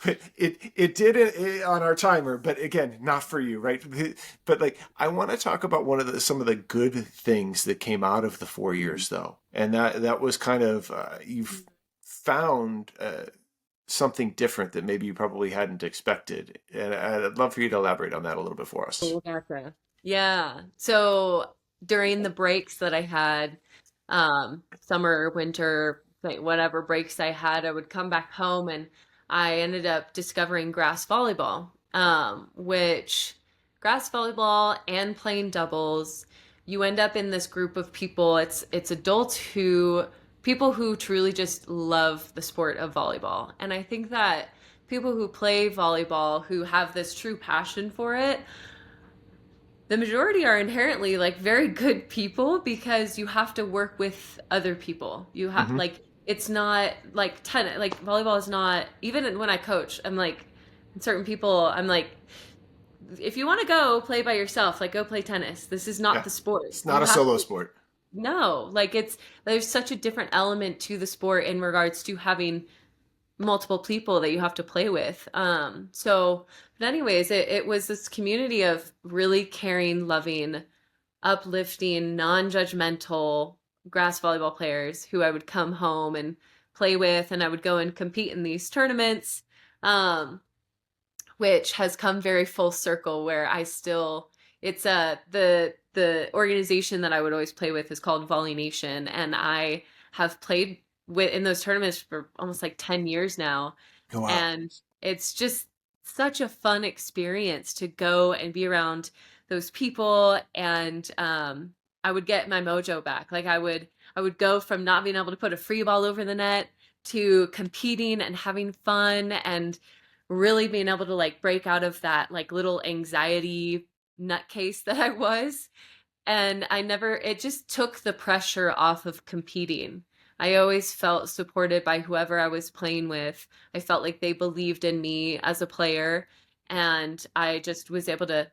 But it did it on our timer, but again, not for you, right? But like, I want to talk about some of the good things that came out of the 4 years, though, and that was kind of you've found something different that maybe you probably hadn't expected, and I'd love for you to elaborate on that a little bit for us. Oh, gotcha. Yeah. So during the breaks that I had, summer, winter, like whatever breaks I had, I would come back home and I ended up discovering grass volleyball, which grass volleyball and playing doubles, you end up in this group of people. It's adults people who truly just love the sport of volleyball. And I think that people who play volleyball, who have this true passion for it, the majority are inherently like very good people because you have to work with other people. You have Hmm. like it's not like tennis, like volleyball is not, even when I coach, I'm like certain people, I'm like, if you want to go play by yourself, like go play tennis. This is not Yeah, the sport. it's not You a have solo to sport. no, like there's such a different element to the sport in regards to having multiple people that you have to play with. But anyways, it was this community of really caring, loving, uplifting, non-judgmental grass volleyball players who I would come home and play with, and I would go and compete in these tournaments, um, which has come very full circle where I still it's the organization that I would always play with is called Volley Nation, and I have played with in those tournaments for almost like 10 years now, Oh, wow. and it's just such a fun experience to go and be around those people. And I would get my mojo back. Like I would go from not being able to put a free ball over the net to competing and having fun and really being able to like break out of that like little anxiety nutcase that I was. And it just took the pressure off of competing. I always felt supported by whoever I was playing with. I felt like they believed in me as a player, and I just was able to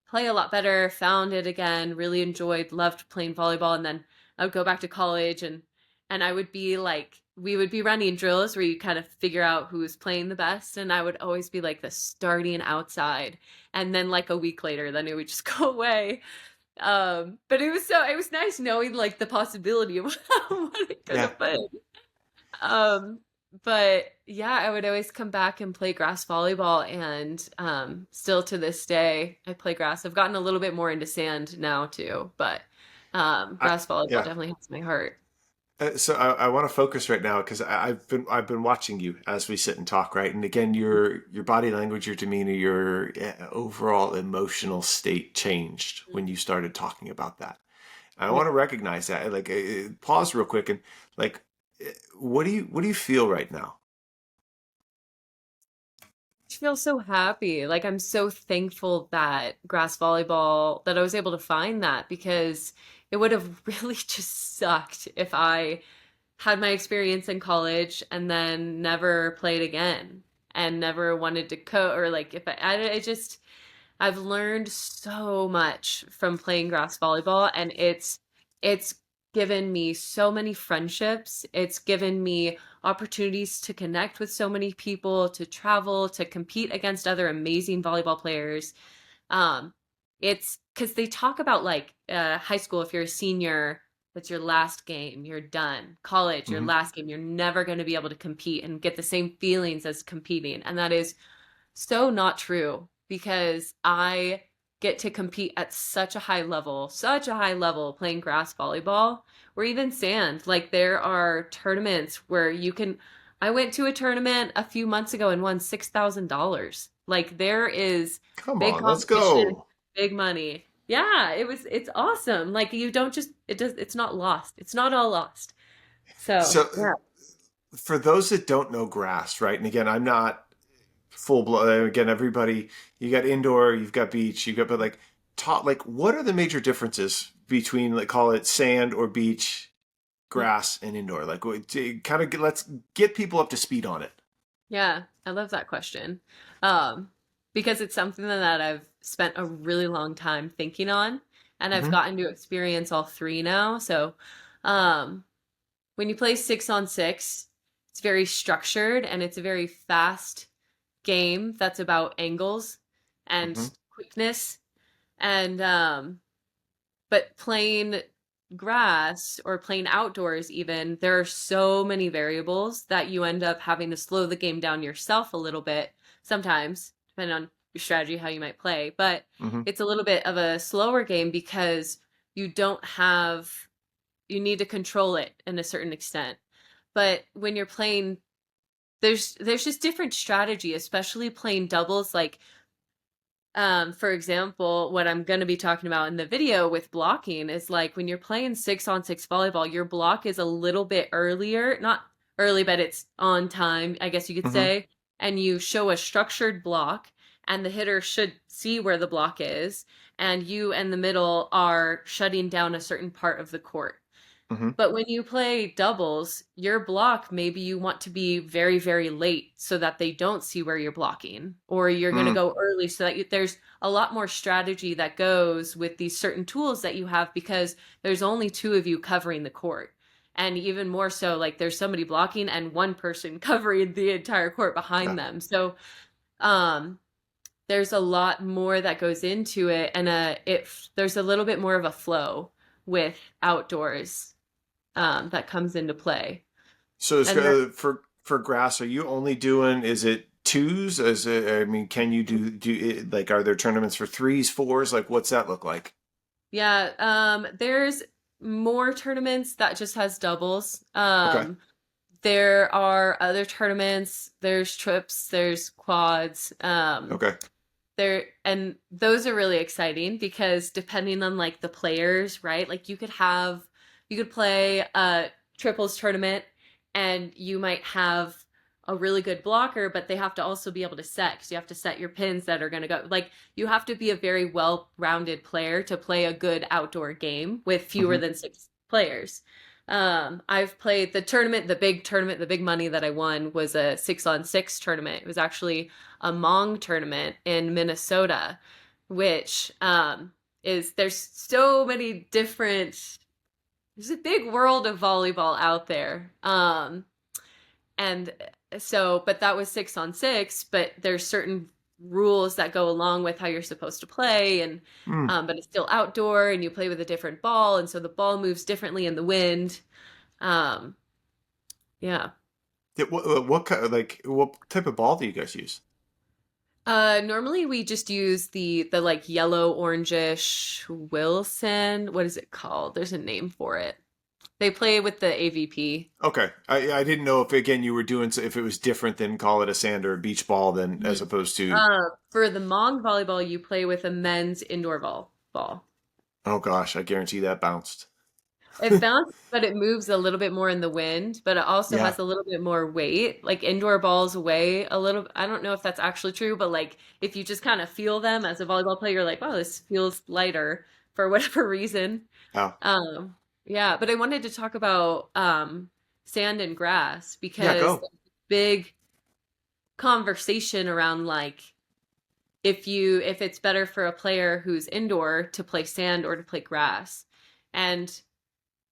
play a lot better, found it again, really enjoyed, loved playing volleyball. And then I would go back to college, and I would be like, we would be running drills where you kind of figure out who's playing the best. And I would always be like the starting outside. And then like a week later, then it would just go away. But it was nice knowing like the possibility of what it could Yeah. have been. Um, but yeah, I would always come back and play grass volleyball, and still to this day I play grass. I've gotten a little bit more into sand now too, but I, grass volleyball yeah. definitely has my heart. So I want to focus right now because I've been watching you as we sit and talk, right? And again, your body language, your demeanor, your overall emotional state changed when you started talking about that. I Yeah. want to recognize that. Like, pause real quick and like, what do you feel right now? I feel so happy. Like I'm so thankful that grass volleyball that I was able to find that, because it would have really just sucked if I had my experience in college and then never played again and never wanted to coach, or like if I just I've learned so much from playing grass volleyball, and it's given me so many friendships. It's given me opportunities to connect with so many people, to travel, to compete against other amazing volleyball players. Um, it's because they talk about like high school, if you're a senior, that's your last game, you're done. College, your Hmm. last game, you're never going to be able to compete and get the same feelings as competing. And that is so not true because I get to compete at such a high level playing grass volleyball or even sand. Like there are tournaments where you can. I went to a tournament a few months ago and won $6,000. Like there is Come big on, let's competition, go. big money. Yeah, it's awesome. Like you don't just, it's not lost. It's not all lost. So, So yeah. for those that don't know grass, right? And again, I'm not full blown. Again, everybody, you got indoor, you've got beach, you've got, but like, taught, like, what are the major differences between, like, call it sand or beach, grass, and indoor? Like, kind of let's get people up to speed on it. Yeah, I love that question. Um, because it's something that I've spent a really long time thinking on, and I've Hmm. gotten to experience all three now. So, um, when you play 6 on 6, it's very structured and it's a very fast game that's about angles and Hmm. quickness. And but playing grass or playing outdoors even, there are so many variables that you end up having to slow the game down yourself a little bit sometimes, depending on your strategy, how you might play. But Hmm. it's a little bit of a slower game because you don't have, you need to control it in a certain extent. But when you're playing, there's just different strategy, especially playing doubles. Like for example, what I'm going to be talking about in the video with blocking is like when you're playing 6 on 6 volleyball, your block is a little bit earlier, not early, but it's on time, I guess you could Hmm. say. And you show a structured block, and the hitter should see where the block is, and you and the middle are shutting down a certain part of the court. Hmm. But when you play doubles, your block, maybe you want to be very, very late so that they don't see where you're blocking, or you're going to Mm. go early so that there's a lot more strategy that goes with these certain tools that you have because there's only two of you covering the court. And even more so, like there's somebody blocking and one person covering the entire court Yeah. behind them. So, um, there's a lot more that goes into it, and there's a little bit more of a flow with outdoors that comes into play. So it's, And then, for grass, are you only doing? Is it twos? Is it? I mean, can you like? Are there tournaments for threes, fours? Like, what's that look like? yeah, there's more tournaments that just has doubles. Okay. There are other tournaments, there's trips, there's quads. Okay. There and those are really exciting because depending on like the players, right? Like you could play a triples tournament and you might have a really good blocker, but they have to also be able to set because you have to set your pins that are going to go. Like you have to be a very well-rounded player to play a good outdoor game with fewer Hmm. than 6 players. I've played the big money that I won was a 6 on 6 tournament. It was actually a Hmong tournament in Minnesota, which is there's so many different. There's a big world of volleyball out there, and so but that was 6 on 6. But there's certain rules that go along with how you're supposed to play, and Mm. but it's still outdoor, and you play with a different ball, and so the ball moves differently in the wind. Um, yeah. Yeah, like what type of ball do you guys use? Normally we just use the like yellow orangish Wilson. What is it called? There's a name for it. They play with the AVP. Okay, I didn't know if again you were doing if it was different than call it a sand or a beach ball than as Mhm. opposed to. For the Hmong volleyball, you play with a men's indoor ball. Oh gosh, I guarantee that bounced. It bounces, but it moves a little bit more in the wind, but it also Yeah. has a little bit more weight. Like indoor balls weigh a little. I don't know if that's actually true, but like if you just kind of feel them as a volleyball player, you're like, wow, this feels lighter for whatever reason. Oh. Yeah, but I wanted to talk about sand and grass Yeah. because Go. there's a big conversation around like if it's better for a player who's indoor to play sand or to play grass. And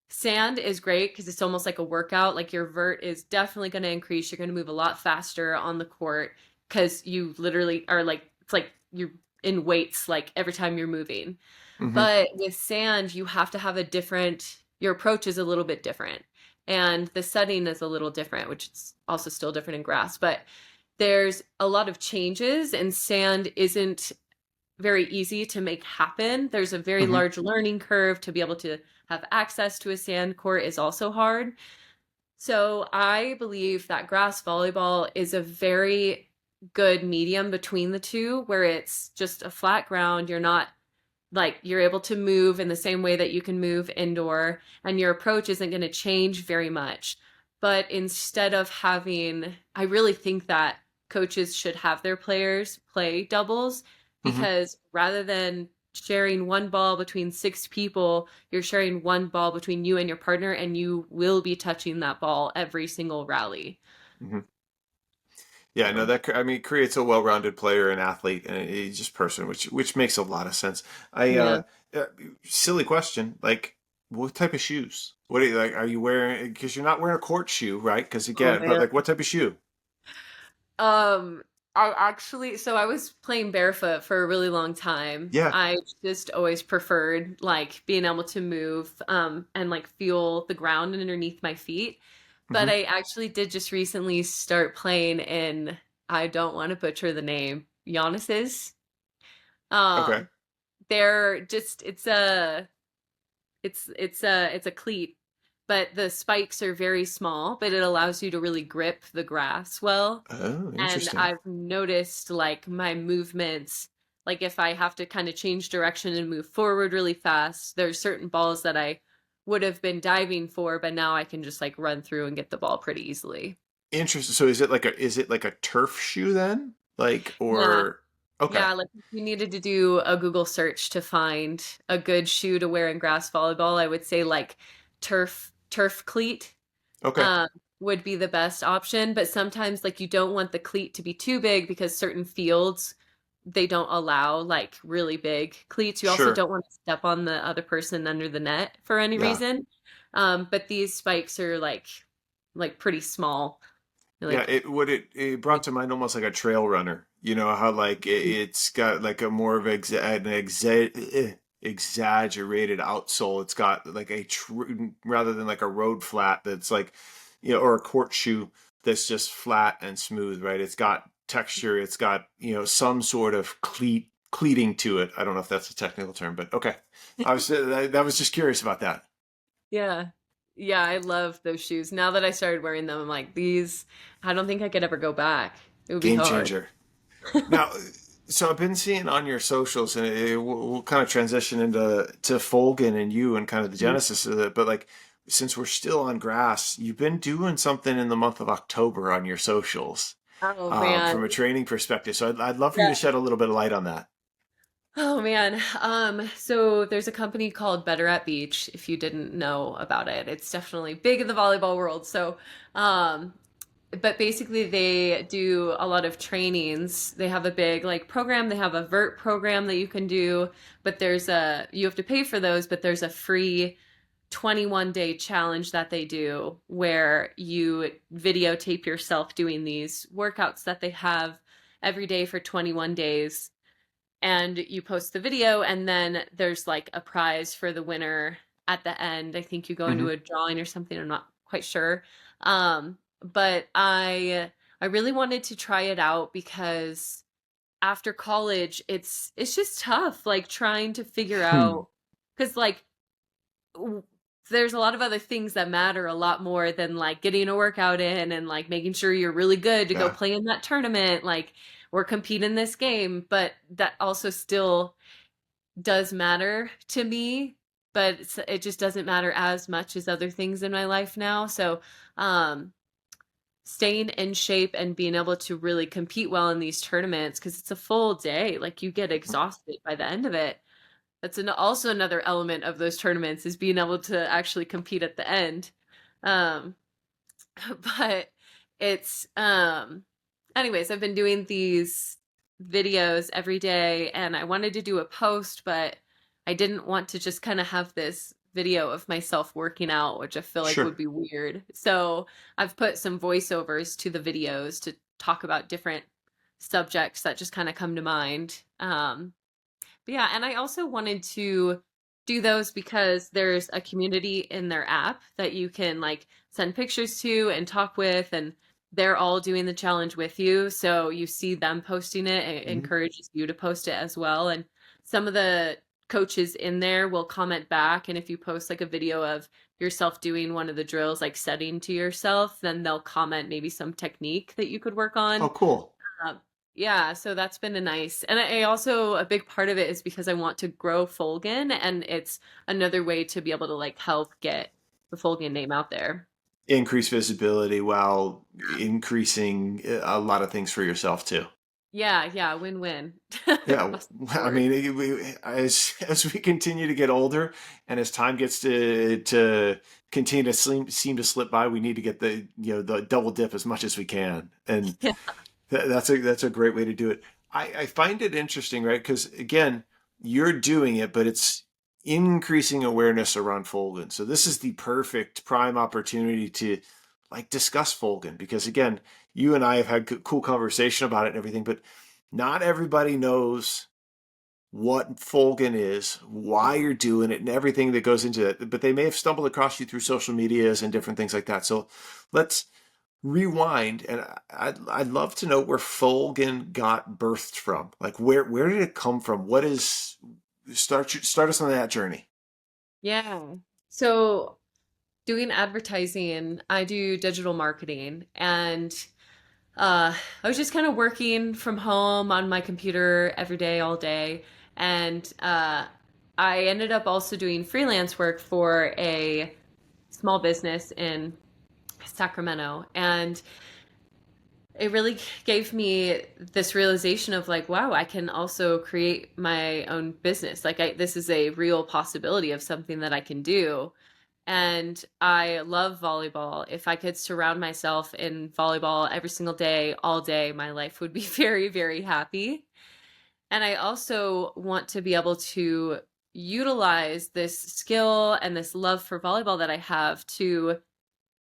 Sand is great because it's almost like a workout. Like your vert is definitely going to increase. You're going to move a lot faster on the court because you literally are like, it's like you're in weights like every time you're moving. Hmm. But with sand, you have to have a different, your approach is a little bit different. And the setting is a little different, which is also still different in grass. But there's a lot of changes, and sand isn't very easy to make happen. There's a very Hmm. large learning curve to be able to have access to a sand court is also hard. So I believe that grass volleyball is a very good medium between the two, where it's just a flat ground. You're not like you're able to move in the same way that you can move indoor, and your approach isn't going to change very much. But instead of having, I really think that coaches should have their players play doubles, Hmm. because rather than sharing one ball between six people, you're sharing one ball between you and your partner, and you will be touching that ball every single rally. Hmm. Yeah, no, So, I mean, creates a well-rounded player and athlete and a just person, which makes a lot of sense. I yeah. uh silly question, like what type of shoes? What are you like? Are you wearing? Because you're not wearing a court shoe, right? Because Oh again, but man. like what type of shoe? Um, I actually, so I was playing barefoot for a really long time. Yeah. I just always preferred like being able to move, and like feel the ground underneath my feet. But Hmm. I actually did just recently start playing in, I don't want to butcher the name, Giannis's. Okay. Um, they're just, it's a cleat, but the spikes are very small, but it allows you to really grip the grass well. Oh, And interesting. I've noticed like my movements, like if I have to kind of change direction and move forward really fast, there's certain balls that I would have been diving for, but now I can just like run through and get the ball pretty easily. Interesting. So is it like a turf shoe then? Like Yeah. or okay. Yeah, like if you needed to do a Google search to find a good shoe to wear in grass volleyball, I would say like turf cleat Okay. um, would be the best option. But sometimes, like, you don't want the cleat to be too big because certain fields they don't allow like really big cleats. You also Sure. don't want to step on the other person under the net for any Yeah. reason. But these spikes are like pretty small. They're Yeah, like it brought to mind almost like a trail runner. You know how like it's got like a more of exaggerated outsole. It's got like a rather than like a road flat that's like or a court shoe that's just flat and smooth, right? It's got texture. It's got some sort of cleating to it. I don't know if that's a technical term, but okay. I was just curious about that. yeah. Yeah, I love those shoes. Now that I started wearing them, I'm like, these, I don't think I could ever go back. It would be Game hard. changer. Now, so I've been seeing on your socials, and we'll kind of transition to Folgen and you and kind of the genesis of it. But like, since we're still on grass, you've been doing something in the month of October on your socials Oh man. from a training perspective. So I'd love for you to Yeah. shed a little bit of light on that. Oh man. So there's a company called Better at Beach, if you didn't know about it. It's definitely big in the volleyball world. So, but basically they do a lot of trainings. They have a big like program. They have a vert program that you can do, but you have to pay for those, but there's a free 21-day challenge that they do where you videotape yourself doing these workouts that they have every day for 21 days, and you post the video, and then there's like a prize for the winner at the end. I think you go into Hmm. a drawing or something. I'm not quite sure. But I really wanted to try it out because after college it's just tough like trying to figure Hmm. out, because like w- there's a lot of other things that matter a lot more than like getting a workout in and like making sure you're really good to go Yeah. play in that tournament like or compete in this game, but that also still does matter to me, but it just doesn't matter as much as other things in my life now. So um staying in shape and being able to really compete well in these tournaments, because it's a full day, like you get exhausted by the end of it. That's also another element of those tournaments, is being able to actually compete at the end. Um, but it's anyways, I've been doing these videos every day, and I wanted to do a post, but I didn't want to just kind of have this video of myself working out, which I feel like would Sure. be weird. So I've put some voiceovers to the videos to talk about different subjects that just kind of come to mind. But yeah, and I also wanted to do those because there's a community in their app that you can like send pictures to and talk with, and they're all doing the challenge with you. So you see them posting it, it Mhm. encourages you to post it as well. And some of the coaches in there will comment back. And if you post like a video of yourself doing one of the drills, like setting to yourself, then they'll comment maybe some technique that you could work Oh, on. cool. Yeah, so that's been a nice. And I also a big part of it is because I want to grow Folgen, and it's another way to be able to like help get the Folgen name out there. Increase visibility while increasing a lot of things for yourself too. Yeah, yeah, win-win Yeah, across the I board. mean, as we continue to get older, and as time gets to continue to seem to slip by, we need to get the the double dip as much as we can, and Yeah. that's a great way to do it. I find it interesting, right? Because again, you're doing it, but it's increasing awareness around Folgen. So this is the perfect prime opportunity to like discuss Folgen because again, you and I have had cool conversation about it and everything, but not everybody knows what Folgen is, why you're doing it, and everything that goes into it. But they may have stumbled across you through social medias and different things like that. So let's rewind, and I'd love to know where Folgen got birthed from. Like where did it come from? What is start us on that journey. Yeah. So doing advertising, I do digital marketing, and I was just kind of working from home on my computer every day, all day. And I ended up also doing freelance work for a small business in Sacramento. And it really gave me this realization of like, wow, I can also create my own business. Like, this is a real possibility of something that I can do. And I love volleyball. If I could surround myself in volleyball every single day, all day, my life would be very, very happy. And I also want to be able to utilize this skill and this love for volleyball that I have to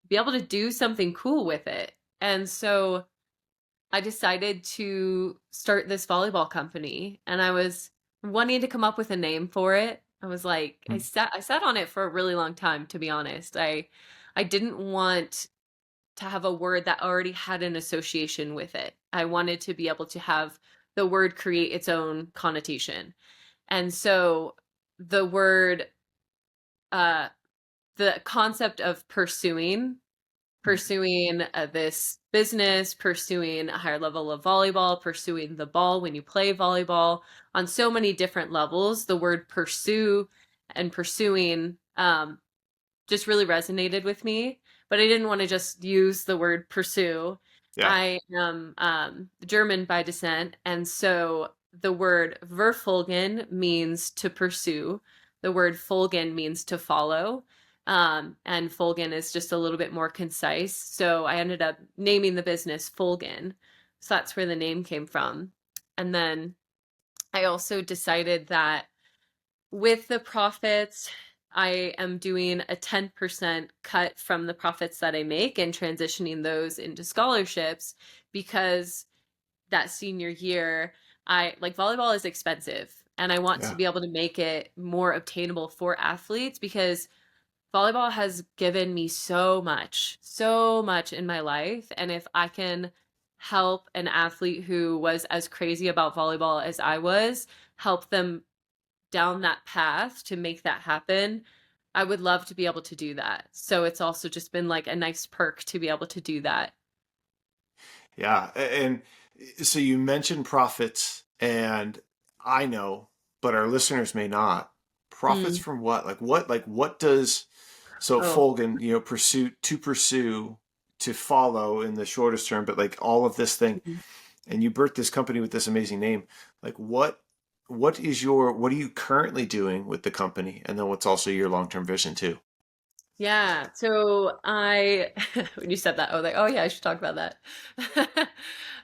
be able to do something cool with it. And so I decided to start this volleyball company, and I was wanting to come up with a name for it. I was like, I sat on it for a really long time, to be honest. I didn't want to have a word that already had an association with it. I wanted to be able to have the word create its own connotation. And so the word uh the concept of pursuing this business, pursuing a higher level of volleyball, pursuing the ball when you play volleyball on so many different levels. The word pursue and pursuing just really resonated with me, but I didn't want to just use the word pursue. Yeah, I am German by descent, and so the word verfolgen means to pursue. The word folgen means to follow. And Folgen is just a little bit more concise. So I ended up naming the business Folgen. So that's where the name came from. And then I also decided that with the profits, I am doing a 10% cut from the profits that I make and transitioning those into scholarships because that senior year, I like volleyball is expensive and I want to yeah. be able to make it more obtainable for athletes because volleyball has given me so much in my life. And if I can help an athlete who was as crazy about volleyball as I was, help them down that path to make that happen, I would love to be able to do that. So it's also just been like a nice perk to be able to do that. Yeah, and so you mentioned profits, and I know, but our listeners may not. Profits Mm. from what? Like what does so Oh. Folgen, pursue, to follow in the shortest term, but like all of this thing, Mhm. and you birthed this company with this amazing name. Like what are you currently doing with the company, and then what's also your long term vision too? Yeah. So I, when you said that, I was like, oh yeah, I should talk about that.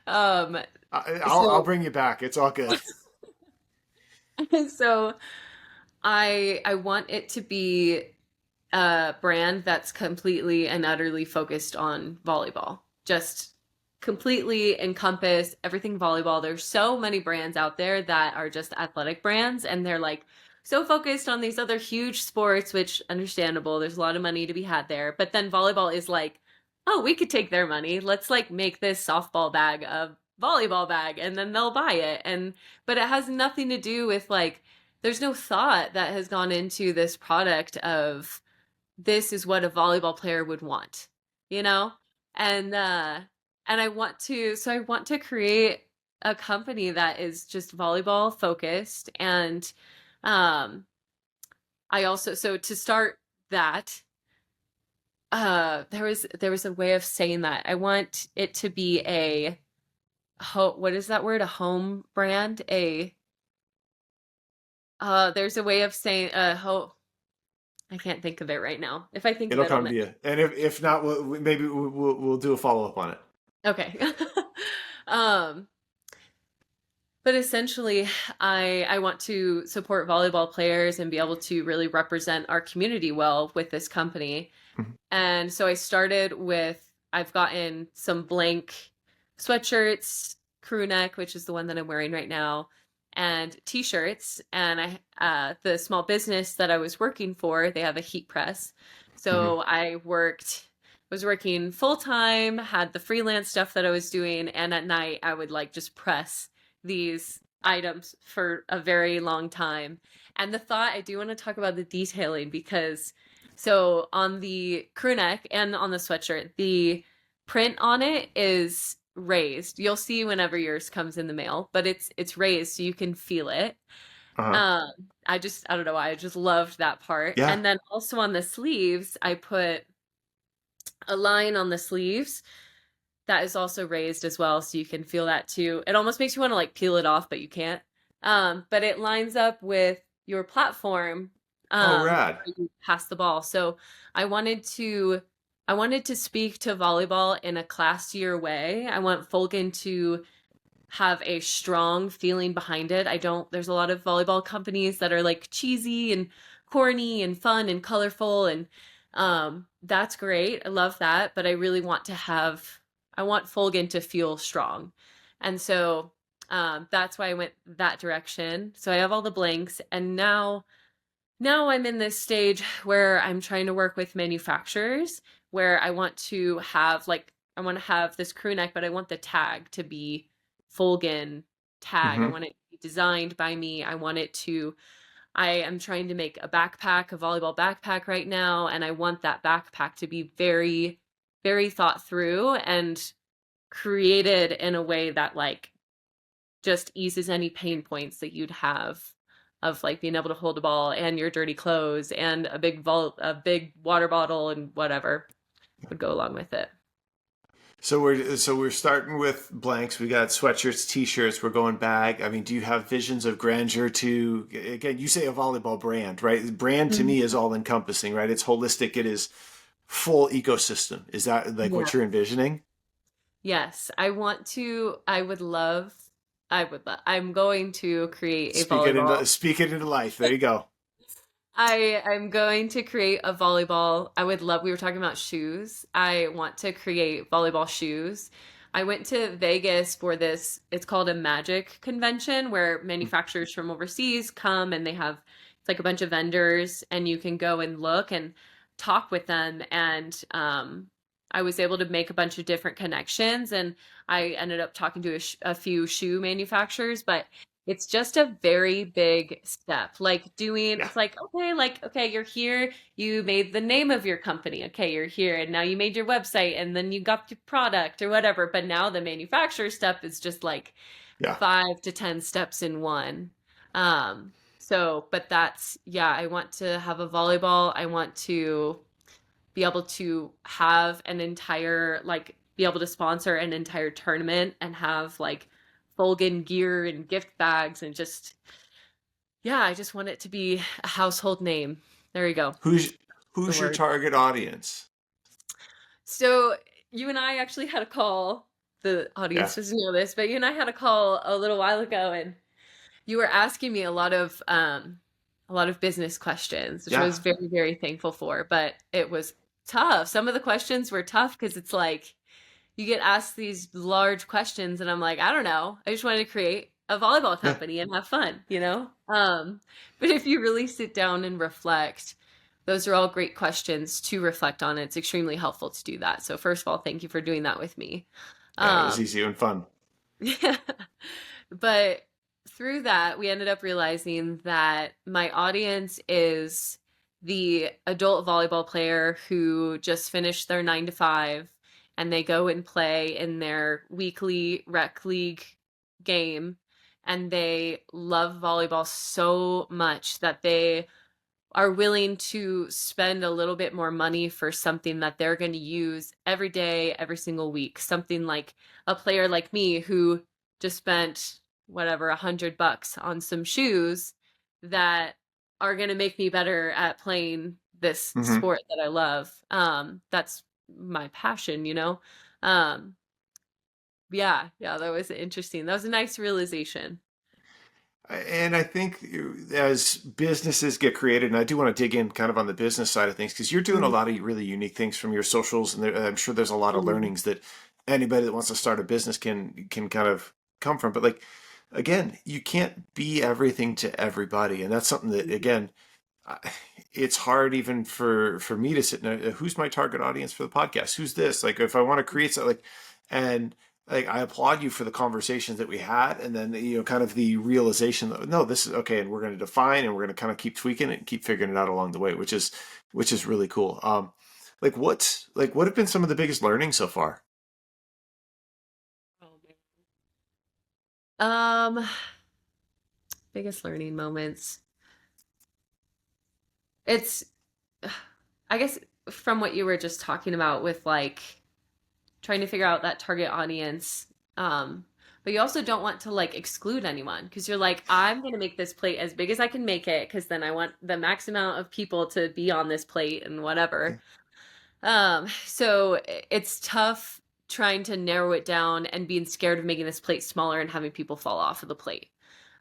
um, I'll so, bring you back. It's all good. so I want it to be. a brand that's completely and utterly focused on volleyball. Just completely encompass everything volleyball. There's so many brands out there that are just athletic brands, and they're like so focused on these other huge sports, which understandable. There's a lot of money to be had there. But then volleyball is like, oh, we could take their money. Let's like make this softball bag a volleyball bag, and then they'll buy it. And but it has nothing to do with like there's no thought that has gone into this product of this is what a volleyball player would want, you know? And I want to I want to create a company that is just volleyball focused. And um I also, so to start that, there was a way of saying that. I want it to be a what is that word? A home brand? A there's a way of saying I can't think of it right now. If I think of It'll it, I'll come to mention. you. And if not, maybe we'll do a follow up on it. Okay. Um, but essentially, I want to support volleyball players and be able to really represent our community well with this company. Mhm. And so I started with I've gotten some blank sweatshirts, crew neck, which is the one that I'm wearing right now, and t-shirts. And the small business that I was working for, they have a heat press. Mhm. So I was working full time, had the freelance stuff that I was doing, and at night I would like just press these items for a very long time. And the thought, I do want to talk about the detailing because so on the crew neck and on the sweatshirt, the print on it is raised. You'll see whenever yours comes in the mail, but it's raised so you can feel it. Uh-huh. Um, I don't know why, I just loved that part. Yeah. And then also on the sleeves, I put a line on the sleeves that is also raised as well, so you can feel that too. It almost makes you want to like peel it off, but you can't. But it lines up with your platform Oh, rad. where you pass the ball. So I wanted to I wanted to speak to volleyball in a classier way. I want Folgen to have a strong feeling behind it. I don't There's a lot of volleyball companies that are like cheesy and corny and fun and colorful, and that's great. I love that, but I really want to have I want Folgen to feel strong. And so that's why I went that direction. So I have all the blanks, and now I'm in this stage where I'm trying to work with manufacturers where I want to have this crew neck, but I want the tag to be Folgen tag. I Hmm. want it to be designed by me. I am trying to make a backpack, a volleyball backpack right now, and I want that backpack to be very, very thought through and created in a way that like just eases any pain points that you'd have of like being able to hold a ball and your dirty clothes and a big water bottle and whatever would go along with it. So we're starting with blanks. We got sweatshirts, t-shirts. We're going bag. I mean, do you have visions of grandeur to, again, you say a volleyball brand, right? Brand to me is Mhm. all encompassing, right? It's holistic. It is full ecosystem. Is that like Yeah. what you're envisioning? Yes, I'm going to create a Speak it volleyball. into speak it into life. There you go. I'm going to create a volleyball. We were talking about shoes. I want to create volleyball shoes. I went to Vegas for this, it's called a magic convention where manufacturers from overseas come and it's like a bunch of vendors and you can go and look and talk with them. And I was able to make a bunch of different connections, and I ended up talking to a few shoe manufacturers, but it's just a very big step. Yeah. It's like, okay, you're here, you made the name of your company. Okay, you're here, and now you made your website, and then you got your product or whatever. But now the manufacturer step is just like Yeah. 5 to 10 steps in one. But yeah, I want to have a volleyball. I want to be able to have be able to sponsor an entire tournament and have like Folgen gear and gift bags and just, yeah, I just want it to be a household name. There you go. Who's The who's your word. target audience? So you and I actually had a call. The Yeah. audience doesn't know this, but you and I had a call a little while ago, and you were asking me a lot of business questions, which I Yeah. was very, very thankful for. But it was tough. Some of the questions were tough because it's like you get asked these large questions, and I'm like, I don't know. I just wanted to create a volleyball Yeah. company and have fun, you know? But if you really sit down and reflect, those are all great questions to reflect on. It's extremely helpful to do that. So first of all, thank you for doing that with me. Yeah. It was Um, easy and fun. but through that, we ended up realizing that my audience is the adult volleyball player who just finished their 9 to 5 and they go and play in their weekly rec league game and they love volleyball so much that they are willing to spend a little bit more money for something that they're going to use every day, every single week. Something like a player like me who just spent whatever, $100 on some shoes that are going to make me better at playing this Hmm. sport that I love. That's my passion, you know? Um, yeah, yeah, that was interesting. That was a nice realization. And I think as businesses get created, and I do want to dig in kind of on the business side of things, because you're doing a Mhm. lot of really unique things from your socials, and I'm sure there's a lot of Mhm. learnings that anybody that wants to start a business can kind of come from. But like again, you can't be everything to everybody, and that's something that again, I- it's hard even for me to sit and who's my target audience for the podcast? Who's this? Like if I want to create something like, and like I applaud you for the conversations that we had, and then kind of the realization that no, this is okay, and we're going to define, and we're going to kind of keep tweaking it and keep figuring it out along the way, which is really cool. What have been some of the biggest learnings so far? Oh, man. Biggest learning moments. It's, I guess, from what you were just talking about with like trying to figure out that target audience. But you also don't want to like exclude anyone because you're like, I'm going to make this plate as big as I can make it because then I want the max amount of people to be on this plate and whatever. So it's tough trying to narrow it down and being scared of making this plate smaller and having people fall off of the plate.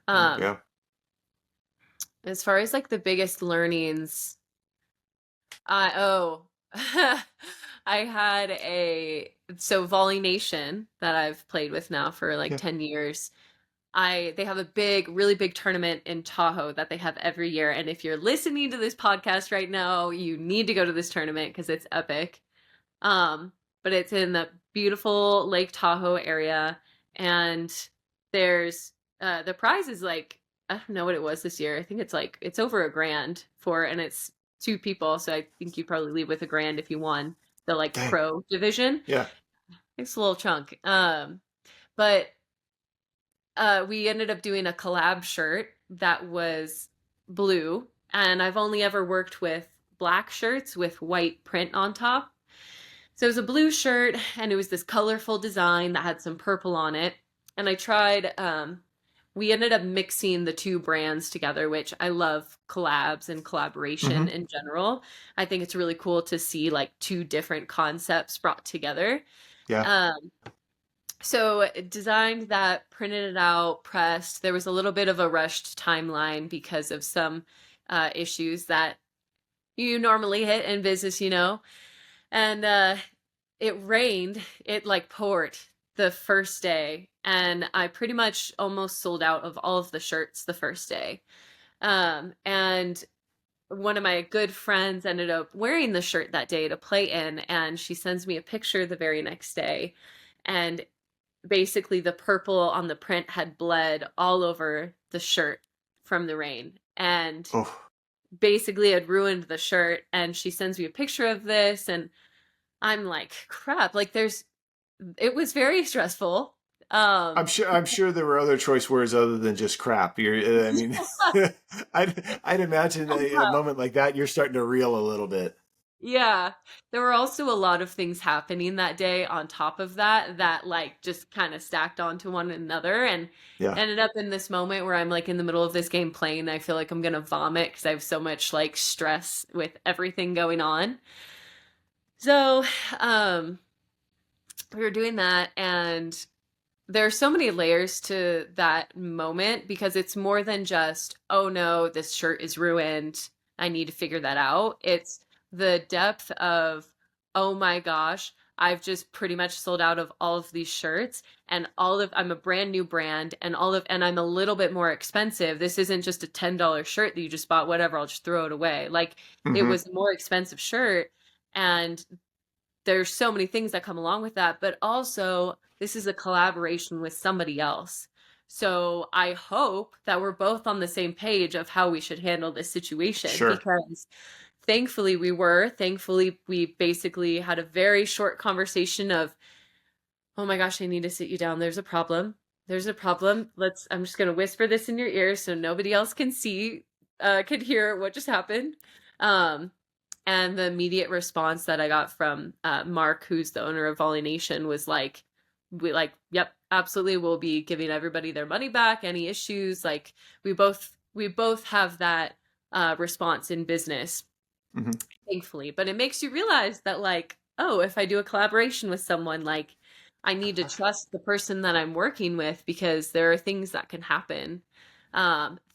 Um, Yeah. as far as like the biggest learnings, oh, I had so Volley Nation that I've played with now for like Yeah. 10 years. They have a really big tournament in Tahoe that they have every year. And if you're listening to this podcast right now, you need to go to this tournament because it's epic. Um, but it's in the beautiful Lake Tahoe area, and there's the prize is like I don't know what it was this year. I think it's like it's over $1,000 and it's 2 people, so I think you probably leave with $1,000 if you won the like Dang. pro division. Yeah. It's a little chunk. But we ended up doing a collab shirt that was blue, and I've only ever worked with black shirts with white print on top. So it was a blue shirt and it was this colorful design that had some purple on it. And I tried, we ended up mixing the two brands together, which I love collabs and collaboration Hmm. in general. I think it's really cool to see like two different concepts brought together. Yeah. Um, so designed that, printed it out, pressed. There was a little bit of a rushed timeline because of some issues that you normally hit in business, you know. And it rained, it like poured the first day, and I pretty much almost sold out of all of the shirts the first day. And one of my good friends ended up wearing the shirt that day to play in, and she sends me a picture the very next day. And basically, the purple on the print had bled all over the shirt from the rain. And Oh, basically, had ruined the shirt. And she sends me a picture of this, and I'm like, crap, like it was very stressful. I'm Um, sure. I'm sure there were other choice words other than just crap. I mean, I'd imagine a moment like that, you're starting to reel a little bit. yeah, there were also a lot of things happening that day on top of that that like just kind of stacked onto one another and Yeah. ended up in this moment where I'm like in the middle of this game playing and I feel like I'm gonna vomit because I have so much like stress with everything going on. So, um, we were doing that and there are so many layers to that moment because it's more than just, oh no, this shirt is ruined. I need to figure that out. It's the depth of, oh my gosh, I've just pretty much sold out of all of these shirts and I'm a brand new brand and I'm a little bit more expensive. This isn't just a $10 shirt that you just bought, whatever, I'll just throw it away. Like it Hmm. was a more expensive shirt and there's so many things that come along with that, but also this is a collaboration with somebody else. So I hope that we're both on the same page of how we should handle this situation Sure. because thankfully we were. Thankfully, we basically had a very short conversation of, oh my gosh, I need to sit you down. There's a problem. There's a problem. I'm just going to whisper this in your ear so nobody else can can hear what just happened. Um, and the immediate response that I got from Mark, who's the owner of Volley Nation, was like, yep, absolutely, we'll be giving everybody their money back. Any issues, like we both have that response in business, Hmm. thankfully. But it makes you realize that, like, oh, if I do a collaboration with someone, like, I need to trust the person that I'm working with because there are things that can happen.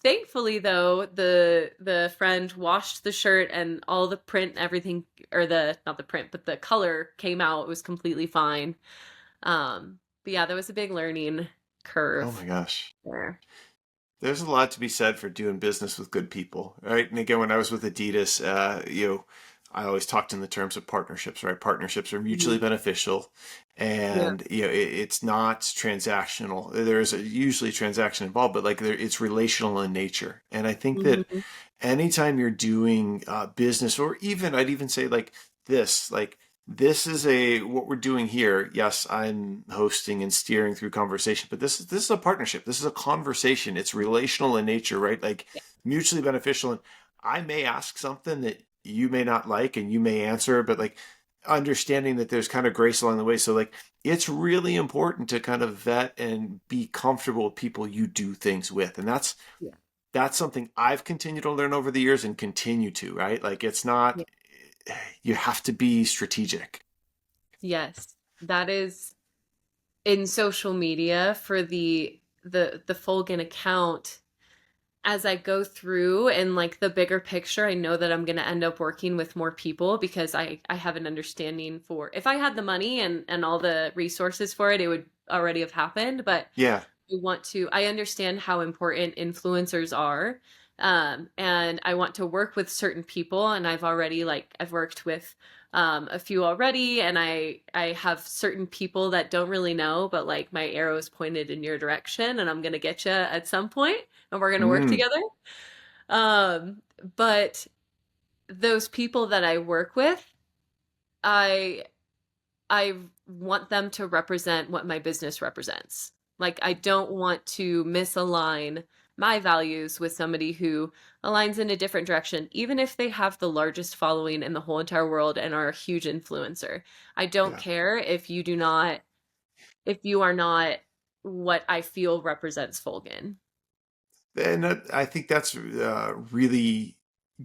Thankfully, though, the friend washed the shirt and all the print, everything, or the not the print, but the color came out. It was completely fine. But yeah, there was a big learning Oh my curve gosh. there. There's a lot to be said for doing business with good people, right? And again, when I was with Adidas, I always talked in the terms of partnerships, right? Partnerships are mutually Mhm. beneficial, Yeah. and it's not transactional. There's usually a transaction involved, but like it's relational in nature. And I think that Hmm. anytime you're doing business, or even I'd even say like this is a what we're doing here. Yes, I'm hosting and steering through conversation, but this is a partnership. This is a conversation. It's relational in nature, right? Like Yeah. mutually beneficial. And I may ask something that you may not like, and you may answer, but like understanding that there's kind of grace along the way. So like it's really important to kind of vet and be comfortable with people you do things with, and Yeah. that's something I've continued to learn over the years and continue to, right? Like it's not, Yeah. you have to be strategic. Yes. That is in social media for the Folgen account. As I go through and like the bigger picture, I know that I'm going to end up working with more people because I have an understanding for if I had the money and all the resources for it, it would already have happened. But Yeah. I understand how important influencers are. And I want to work with certain people. And I've worked with a few already. And I have certain people that don't really know, but like my arrow is pointed in your direction and I'm going to get you at some point and we're going to work Mm, together. Um, but those people that I work with, I I want them to represent what my business represents. Like, I don't want to misalign my values with somebody who aligns in a different direction, even if they have the largest following in the whole entire world and are a huge influencer. I don't yeah. care if you are not what I feel represents Folgen. And I think that's really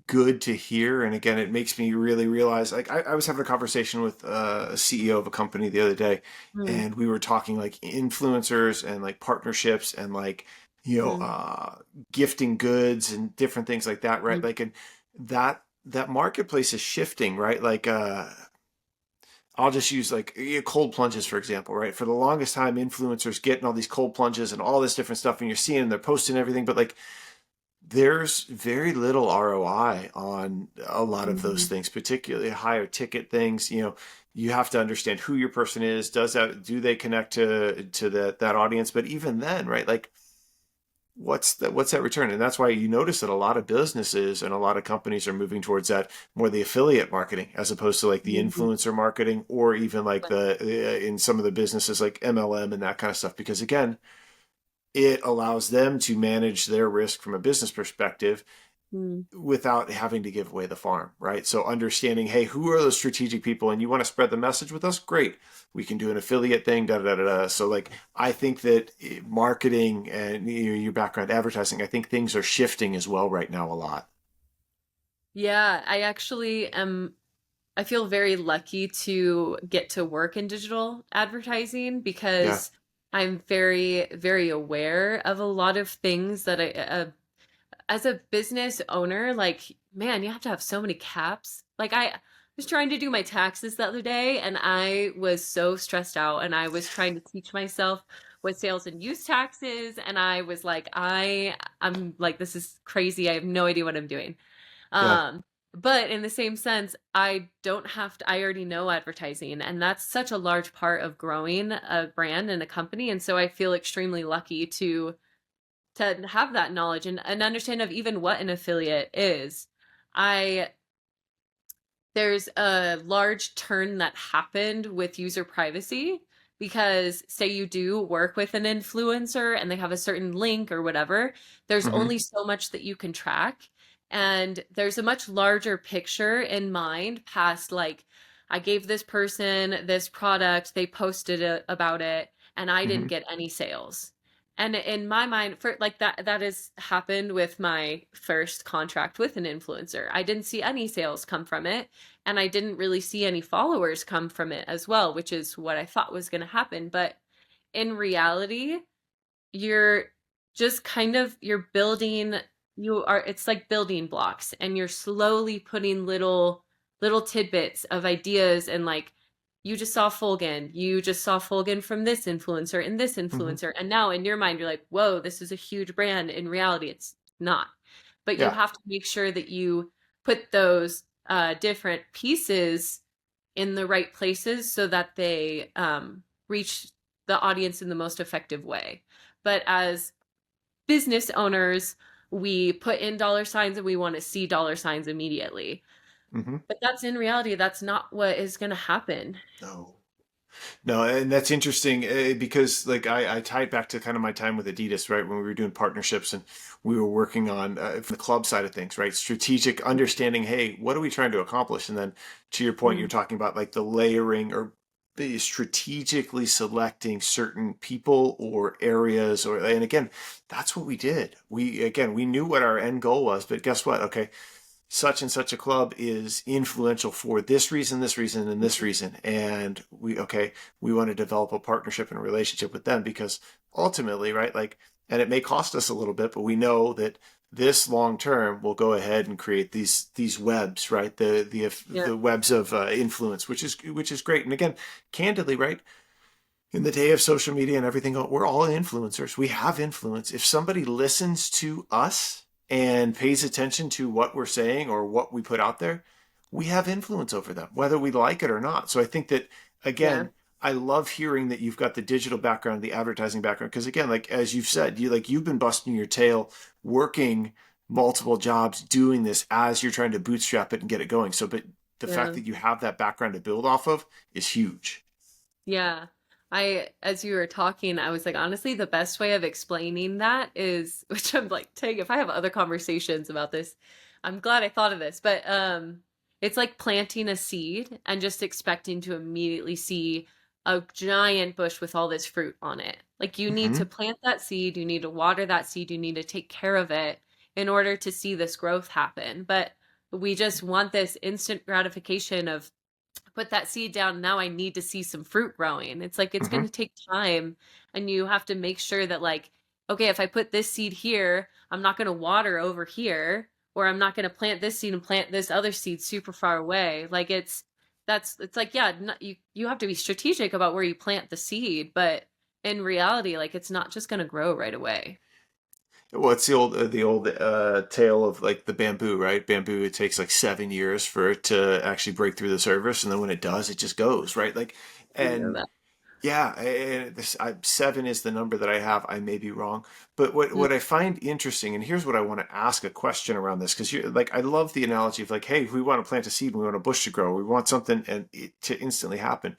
good to hear. And again, it makes me really realize like I was having a conversation with a CEO of a company the other day, Mm, and we were talking like influencers and like partnerships and like, you know, mm, gifting goods and different things like that, right? mm, Like, and that marketplace is shifting, right? Like, I'll just use like cold plunges, for example, right? For the longest time, influencers getting all these cold plunges and all this different stuff, and you're seeing them, they're posting everything, but like there's very little ROI on a lot of those mm. things, particularly higher ticket things. You have to understand who your person is. Do they connect to that audience? But even then, right? Like what's that return? And that's why you notice that a lot of businesses and a lot of companies are moving towards that more the affiliate marketing as opposed to like the Mhm. influencer marketing or even like Right. the in some of the businesses like MLM and that kind of stuff. Because again, it allows them to manage their risk from a business perspective Mm. without having to give away the farm, right? So understanding, hey, who are those strategic people and you want to spread the message with us? Great. We can do an affiliate thing, da da da da. So like I think that marketing and your background advertising, I think things are shifting as well right now a lot. Yeah, I feel very lucky to get to work in digital advertising Yeah. because I'm very, very aware of a lot of things that as a business owner, like, man, you have to have so many caps. Like, I was trying to do my taxes the other day and I was so stressed out and I was trying to teach myself what sales and use tax is. And I was like, I'm like, this is crazy. I have no idea what I'm doing. Yeah. Um, but in the same sense, I don't have to, I already know advertising, and that's such a large part of growing a brand and a company. And so I feel extremely lucky to have that knowledge and understand of even what an affiliate is. I There's a large turn that happened with user privacy because say you do work with an influencer and they have a certain link or whatever, there's Hmm. only so much that you can track. And there's a much larger picture in mind past like, I gave this person this product, they posted about it, and I didn't Hmm. get any sales. And in my mind, for like that has happened with my first contract with an influencer. I didn't see any sales come from it, and I didn't really see any followers come from it as well, which is what I thought was going to happen. But in reality, you're just kind of you're building you are it's like building blocks and you're slowly putting little tidbits of ideas and like you just saw Folgen from this influencer and this Hmm. influencer, and now in your mind you're like, whoa, this is a huge brand. In reality it's not, but you Yeah. have to make sure that you put those different pieces in the right places so that they reach the audience in the most effective way. But as business owners, we put in dollar signs and we want to see dollar signs immediately. Hmm. But that's in reality, that's not what is going to happen. No. No, and that's interesting because like I tie it back to kind of my time with Adidas, right? When we were doing partnerships and we were working on from the club side of things, right? Strategic understanding, hey, what are we trying to accomplish? And then to your point, you're Mm, talking about like the layering or the strategically selecting certain people or areas or and again, that's what we did. We knew what our end goal was, but guess what? Okay, such and such a club is influential for this reason, and this mhm. reason. And we want to develop a partnership and a relationship with them because ultimately, right, like, and it may cost us a little bit, but we know that this long term will go ahead and create these webs, right? Yeah, The webs of influence, which is great. And again, candidly, right, in the day of social media and everything, we're all influencers. We have influence. If somebody listens to us and pays attention to what we're saying or what we put out there, we have influence over them, whether we like it or not. So I think that, yeah, again, I love hearing that you've got the digital background, the advertising background, because again, like as you've said, you've been busting your tail, working multiple jobs, doing this as you're trying to bootstrap it and get it going. So, but the fact yeah. that you have that background to build off of is huge. Yeah. As you were talking, I was like, honestly, the best way of explaining that is, which I'm like, dang, if I have other conversations about this, I'm glad I thought of this, but it's like planting a seed and just expecting to immediately see a giant bush with all this fruit on it. Like you need to Hmm. plant that seed, you need to water that seed, you need to take care of it in order to see this growth happen. But we just want this instant gratification of put that seed down. Now I need to see some fruit growing. It's like it's going Hmm. to take time, and you have to make sure that like, okay, if I put this seed here, I'm not going to water over here, or I'm not going to plant this seed and plant this other seed super far away. Like it's like, yeah, you have to be strategic about where you plant the seed, but in reality, like it's not just going to grow right away. Well, it's the old tale of like the bamboo, right? Bamboo, it takes like 7 years for it to actually break through the surface, and then when it does, it just goes, right? Like, You know and that. yeah, and seven is the number that I have. I may be wrong, but Mm, what I find interesting, and here's what I want to ask a question around this, because you're like, I love the analogy of like, hey, if we want to plant a seed, we want a bush to grow, we want something and it to instantly happen.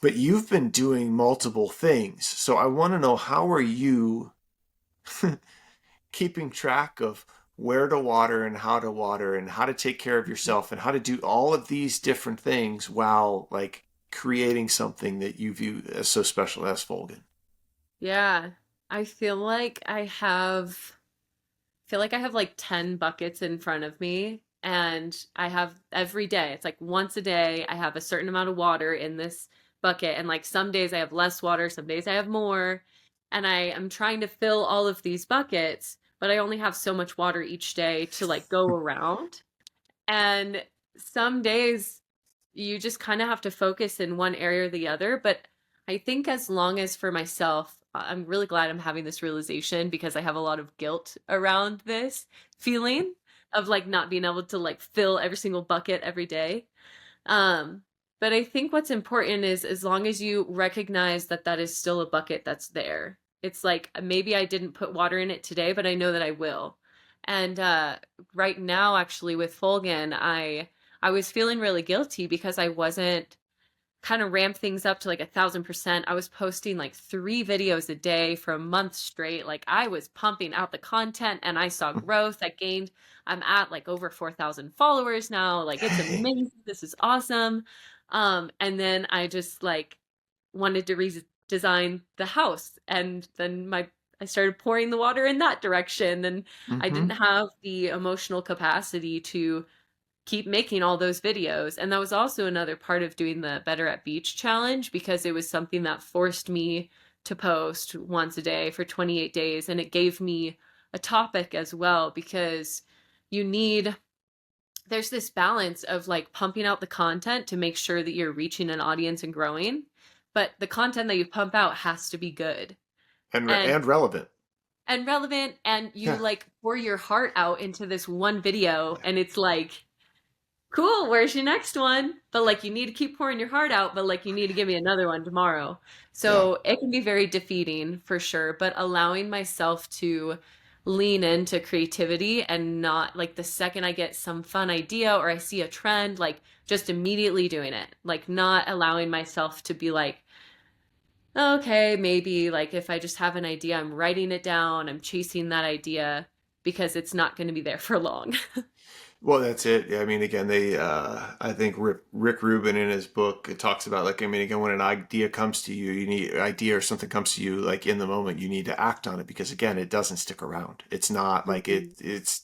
But you've been doing multiple things, so I want to know how are you keeping track of where to water and how to take care of yourself and how to do all of these different things while like creating something that you view as so special as Folgen. yeah. I feel like I have like 10 buckets in front of me, and I have every day. It's like once a day I have a certain amount of water in this bucket, and like some days I have less water, some days I have more, and I am trying to fill all of these buckets, but I only have so much water each day to like go around. And some days you just kind of have to focus in one area or the other. But I think as long as for myself, I'm really glad I'm having this realization because I have a lot of guilt around this feeling of like not being able to like fill every single bucket every day. Um, but I think what's important is as long as you recognize that that is still a bucket that's there. It's like maybe I didn't put water in it today, but I know that I will. And right now, actually, with Folgen, I was feeling really guilty because I wasn't kind of ramp things up to like 1,000%. I was posting like 3 videos a day for a month straight. Like I was pumping out the content and I saw growth. I'm at like over 4,000 followers now. Like it's Dang. amazing. This is awesome. And then I just like wanted to redesign the house. And then I started pouring the water in that direction. And I didn't Hmm. have the emotional capacity to keep making all those videos. And that was also another part of doing the Better at Beach challenge because it was something that forced me to post once a day for 28 days. And it gave me a topic as well because you need, there's this balance of like pumping out the content to make sure that you're reaching an audience and growing. But the content that you pump out has to be good and And relevant. relevant. And you Yeah. like pour your heart out into this one video and it's like, cool, where's your next one? But like you need to keep pouring your heart out, but like you need to give me another one tomorrow. Yeah. So it can be very defeating for sure, but allowing myself to lean into creativity and not like the second I get some fun idea or I see a trend, like just immediately doing it. Like not allowing myself to be like, okay, maybe like if I just have an idea, I'm writing it down, I'm chasing that idea because it's not going to be there for long. Well, that's it. Yeah, I mean, again, I think Rick Rubin in his book, it talks about like, I mean, again, when an idea comes to you, you need idea or something comes to you, like in the moment, you need to act on it because again, it doesn't stick around. It's not like it's,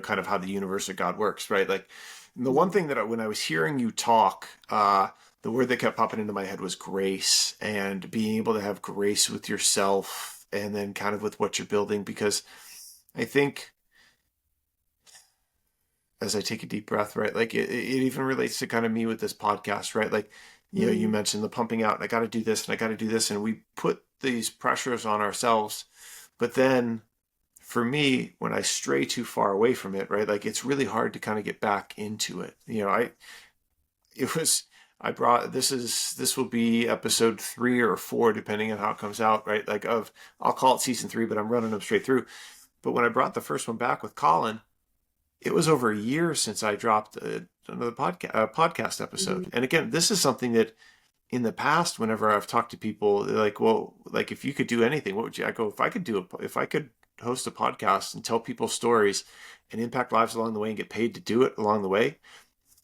kind of how the universe or God works, right? Like the one thing that when I was hearing you talk, the word that kept popping into my head was grace and being able to have grace with yourself and then kind of with what you're building because I think as I take a deep breath, right? Like it even relates to kind of me with this podcast, right? Like, you Mm. mentioned the pumping out, and I got to do this and I got to do this. And we put these pressures on ourselves. But then for me, when I stray too far away from it, right? Like it's really hard to kind of get back into it. It was, this will be episode 3 or 4, depending on how it comes out, right? I'll call it season 3, but I'm running them straight through. But when I brought the first one back with Colin, it was over a year since I dropped another podcast episode. Mm. And again, this is something that in the past, whenever I've talked to people, they're like, "Well, like if you could do anything, what would you?" I go, if I could host a podcast and tell people stories and impact lives along the way and get paid to do it along the way,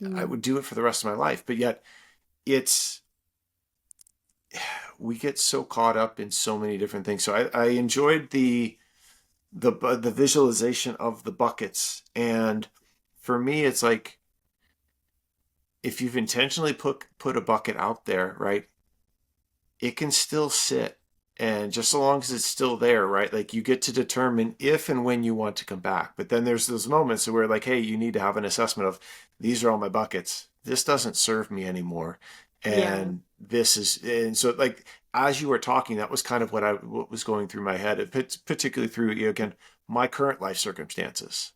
I Mm. would do it for the rest of my life." But yet, it's we get so caught up in so many different things. So I enjoyed the visualization of the buckets. And for me, it's like if you've intentionally put a bucket out there, right, it can still sit. And just so long as it's still there, right, like you get to determine if and when you want to come back. But then there's those moments where like, hey, you need to have an assessment of these are all my buckets. This doesn't serve me anymore. Yeah. And this is, and so like as you were talking, that was kind of what was going through my head, particularly through, again, my current life circumstances.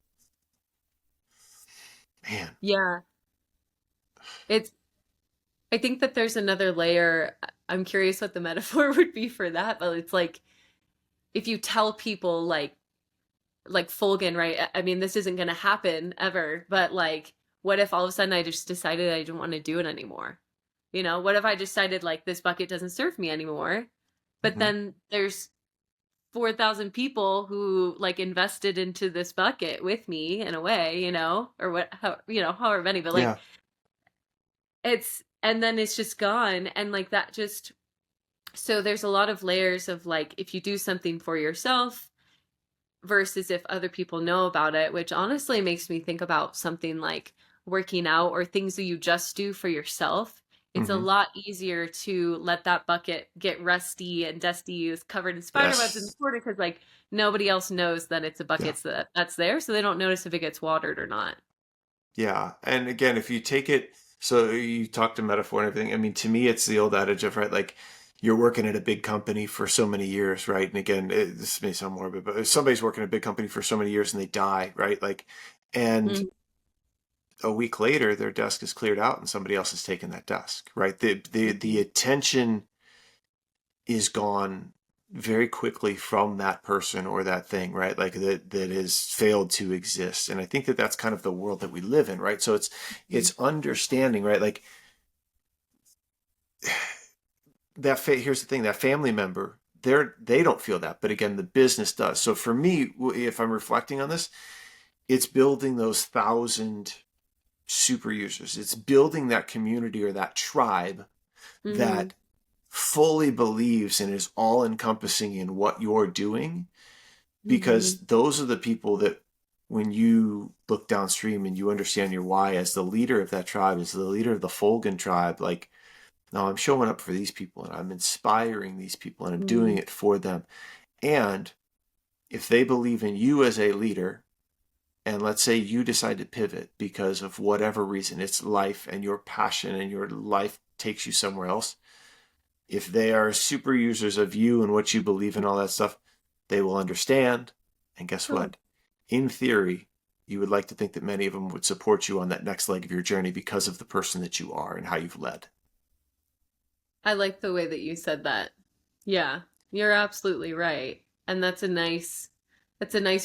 Man. Yeah. It's, I think that there's another layer. I'm curious what the metaphor would be for that, but it's like if you tell people like Folgen, right? I mean, this isn't going to happen ever, but like what if all of a sudden I just decided I didn't want to do it anymore? You know, what if I decided like this bucket doesn't serve me anymore? But Hmm. then there's 4,000 people who like invested into this bucket with me in a way, or however many, but like Yeah. and then it's just gone. And like that just, so there's a lot of layers of like, if you do something for yourself versus if other people know about it, which honestly makes me think about something like working out or things that you just do for yourself. it's a Hmm. lot easier to let that bucket get rusty and dusty, is covered in spider webs in the Yes. corner because like nobody else knows that it's a Yeah. bucket that's there, so they don't notice if it gets watered or not. Yeah. And again, if you take it, so you talked to metaphor and everything. I mean, to me, it's the old adage of, right, like you're working at a big company for so many years, right? And again, this may sound morbid, but if somebody's working at a big company for so many years and they die, right? Like, and Mm, a week later, their desk is cleared out and somebody else has taken that desk, right? The mhm, attention is gone very quickly from that person or that thing, right? Like that has failed to exist. And I think that that's kind of the world that we live in, right? So mhm, it's understanding, right? Like here's the thing, that family member, they don't feel that, but again, the business does. So for me, if I'm reflecting on this, it's building those 1,000 super users. It's building that community or that tribe mhm, that fully believes and is all encompassing in what you're doing, because mhm, those are the people that when you look downstream and you understand your why as the leader of that tribe, as the leader of the Folgen tribe, like, no, I'm showing up for these people and I'm inspiring these people and I'm doing mhm, it for them. And if they believe in you as a leader, and let's say you decide to pivot because of whatever reason, it's life and your passion and your life takes you somewhere else, if they are super users of you and what you believe in, all that stuff, they will understand. And guess huh. what? In theory, you would like to think that many of them would support you on that next leg of your journey because of the person that you are and how you've led. I like the way that you said that. Yeah, you're absolutely right. And that's a nice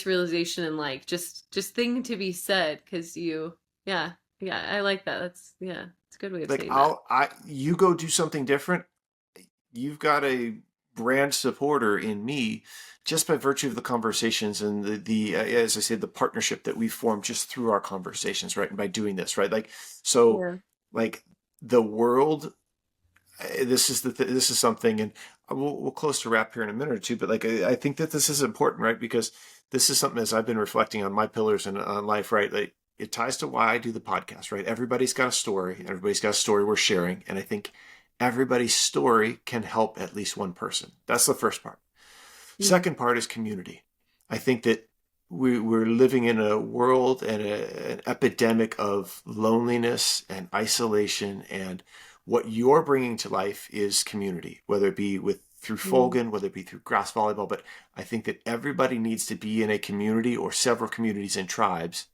realization and like just thing to be said because yeah, yeah, I like that. Yeah, it's a good way of Like saying that. you go do something different, you've got a brand supporter in me just by virtue of the conversations and the as I said, the partnership that we formed just through our conversations, right? And by doing this, right? Like, so, Yeah. like the world, this is something, and we'll close to wrap here in a minute or two, but like, I think that this is important, right? Because this is something as I've been reflecting on my pillars and on life, right? Like, it ties to why I do the podcast, right? Everybody's got a story. Everybody's got a story we're sharing. And I think everybody's story can help at least one person. That's the first part. Mm, Second part is community. I think that we're living in a world and an epidemic of loneliness and isolation. And what you're bringing to life is community, whether it be through mm, Folgen, whether it be through grass volleyball. But I think that everybody needs to be in a community or several communities and tribes,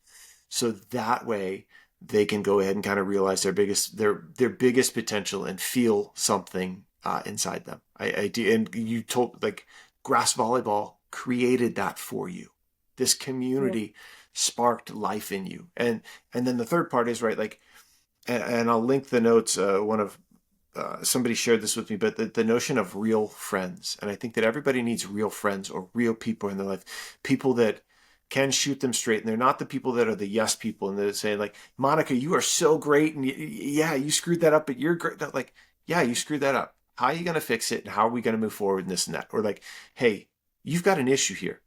so that way they can go ahead and kind of realize their biggest potential and feel something inside them. I do, and you told, like, grass volleyball created that for you. This yeah. community sparked life in you, and then the third part is, right, like, and I'll link the notes. One of somebody shared this with me, but the notion of real friends. And I think that everybody needs real friends or real people in their life, people that can shoot them straight. And they're not the people that are the yes people and they're saying, like, Monica, you are so great. And yeah, you screwed that up, but you're great. Like, yeah, you screwed that up. How are you going to fix it? And how are we going to move forward in this and that? Or like, hey, you've got an issue here.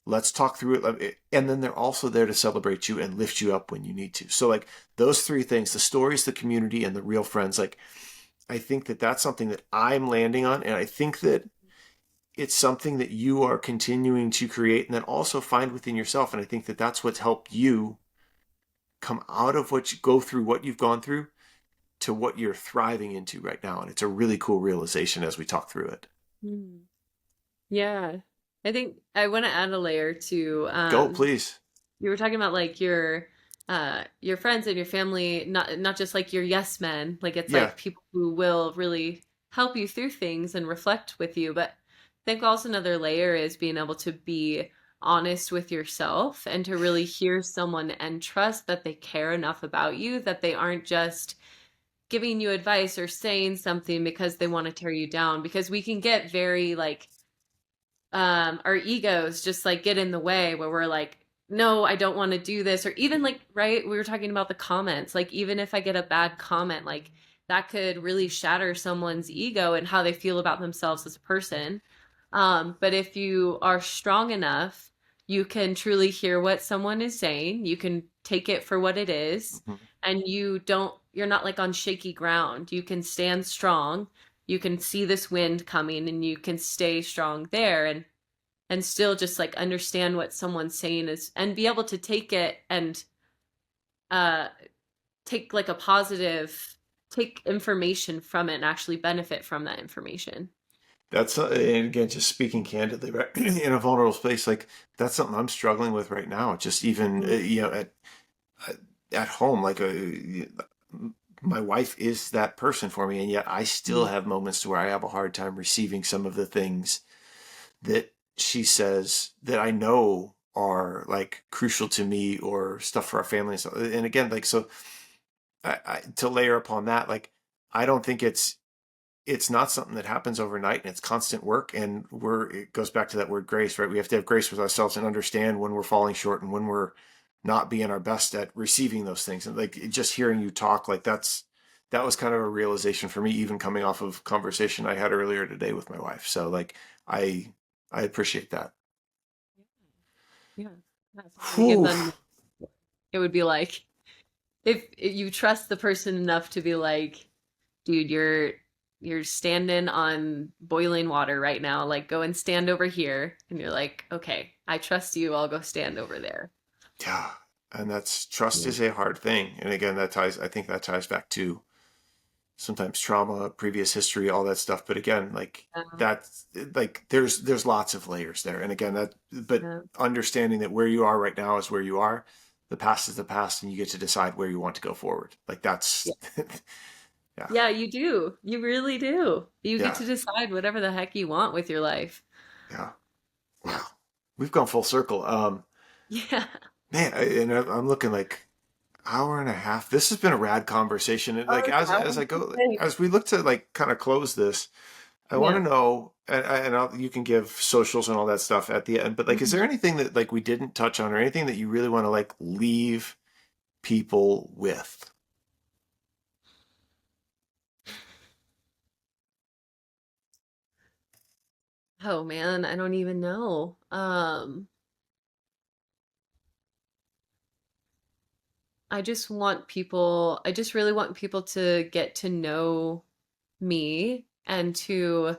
Let's talk through it. And then they're also there to celebrate you and lift you up when you need to. So, like, those three things, the stories, the community, and the real friends, like, I think that that's something that I'm landing on. And I think that it's something that you are continuing to create and then also find within yourself. And I think that that's what's helped you come out of what you go through, what you've gone through, to what you're thriving into right now. And it's a really cool realization as we talk through it. Mm. Yeah. I think I want to add a layer to Go, please. you were talking about like your friends and your family, not just like your yes men, like it's Yeah. like people who will really help you through things and reflect with you. But I think also another layer is being able to be honest with yourself and to really hear someone and trust that they care enough about you that they aren't just giving you advice or saying something because they want to tear you down, because we can get very like our egos just like get in the way where we're like, no, I don't want to do this. Or even like, right, we were talking about the comments, like even if I get a bad comment, like that could really shatter someone's ego and how they feel about themselves as a person. But if you are strong enough, you can truly hear what someone is saying, you can take it for what it is, Mhm. and you don't you're not like on shaky ground. You can stand strong. You can see this wind coming and you can stay strong there and still just like understand what someone's saying is and be able to take it and uh take like a positive take information from it and actually benefit from that information. That's and again, just speaking candidly, right, in a vulnerable space, like that's something I'm struggling with right now. Just even Mm, at home, like my wife is that person for me, and yet I still mm, have moments to where I have a hard time receiving some of the things that she says that I know are like crucial to me or stuff for our family and stuff. And again, like so, to layer upon that, like I don't think it's not something that happens overnight, and it's constant work, and it goes back to that word grace, right? We have to have grace with ourselves and understand when we're falling short and when we're not being our best at receiving those things. And like just hearing you talk, like that was kind of a realization for me, even coming off of conversation I had earlier today with my wife. So like i I appreciate that. yeah. Yeah, something to give Whew. them. It would be like if you trust the person enough to be like, dude, you're standing on boiling water right now. Like go and stand over here. And you're like, okay, I trust you. I'll go stand over there. Yeah, and that's trust Yeah. is a hard thing, and again, I think that ties back to sometimes trauma, previous history, all that stuff. But again, like that's like there's lots of layers there. And again, that but Yeah. understanding that where you are right now is where you are. The past is the past, and you get to decide where you want to go forward. Like Yeah. that's yeah, Yeah, you do. You really do. You get yeah, to decide whatever the heck you want with your life. yeah. Wow, we've gone full circle. Yeah. Man, I'm looking like hour and a half. This has been a rad conversation. And like Oh, as I go, yeah. as we look to like kind of close this, I want to Yeah. know, you can give socials and all that stuff at the end, but like, is there Mhm. anything that like we didn't touch on, or anything that you really want to like leave people with? Oh man, I don't even know. I just really want people to get to know me and to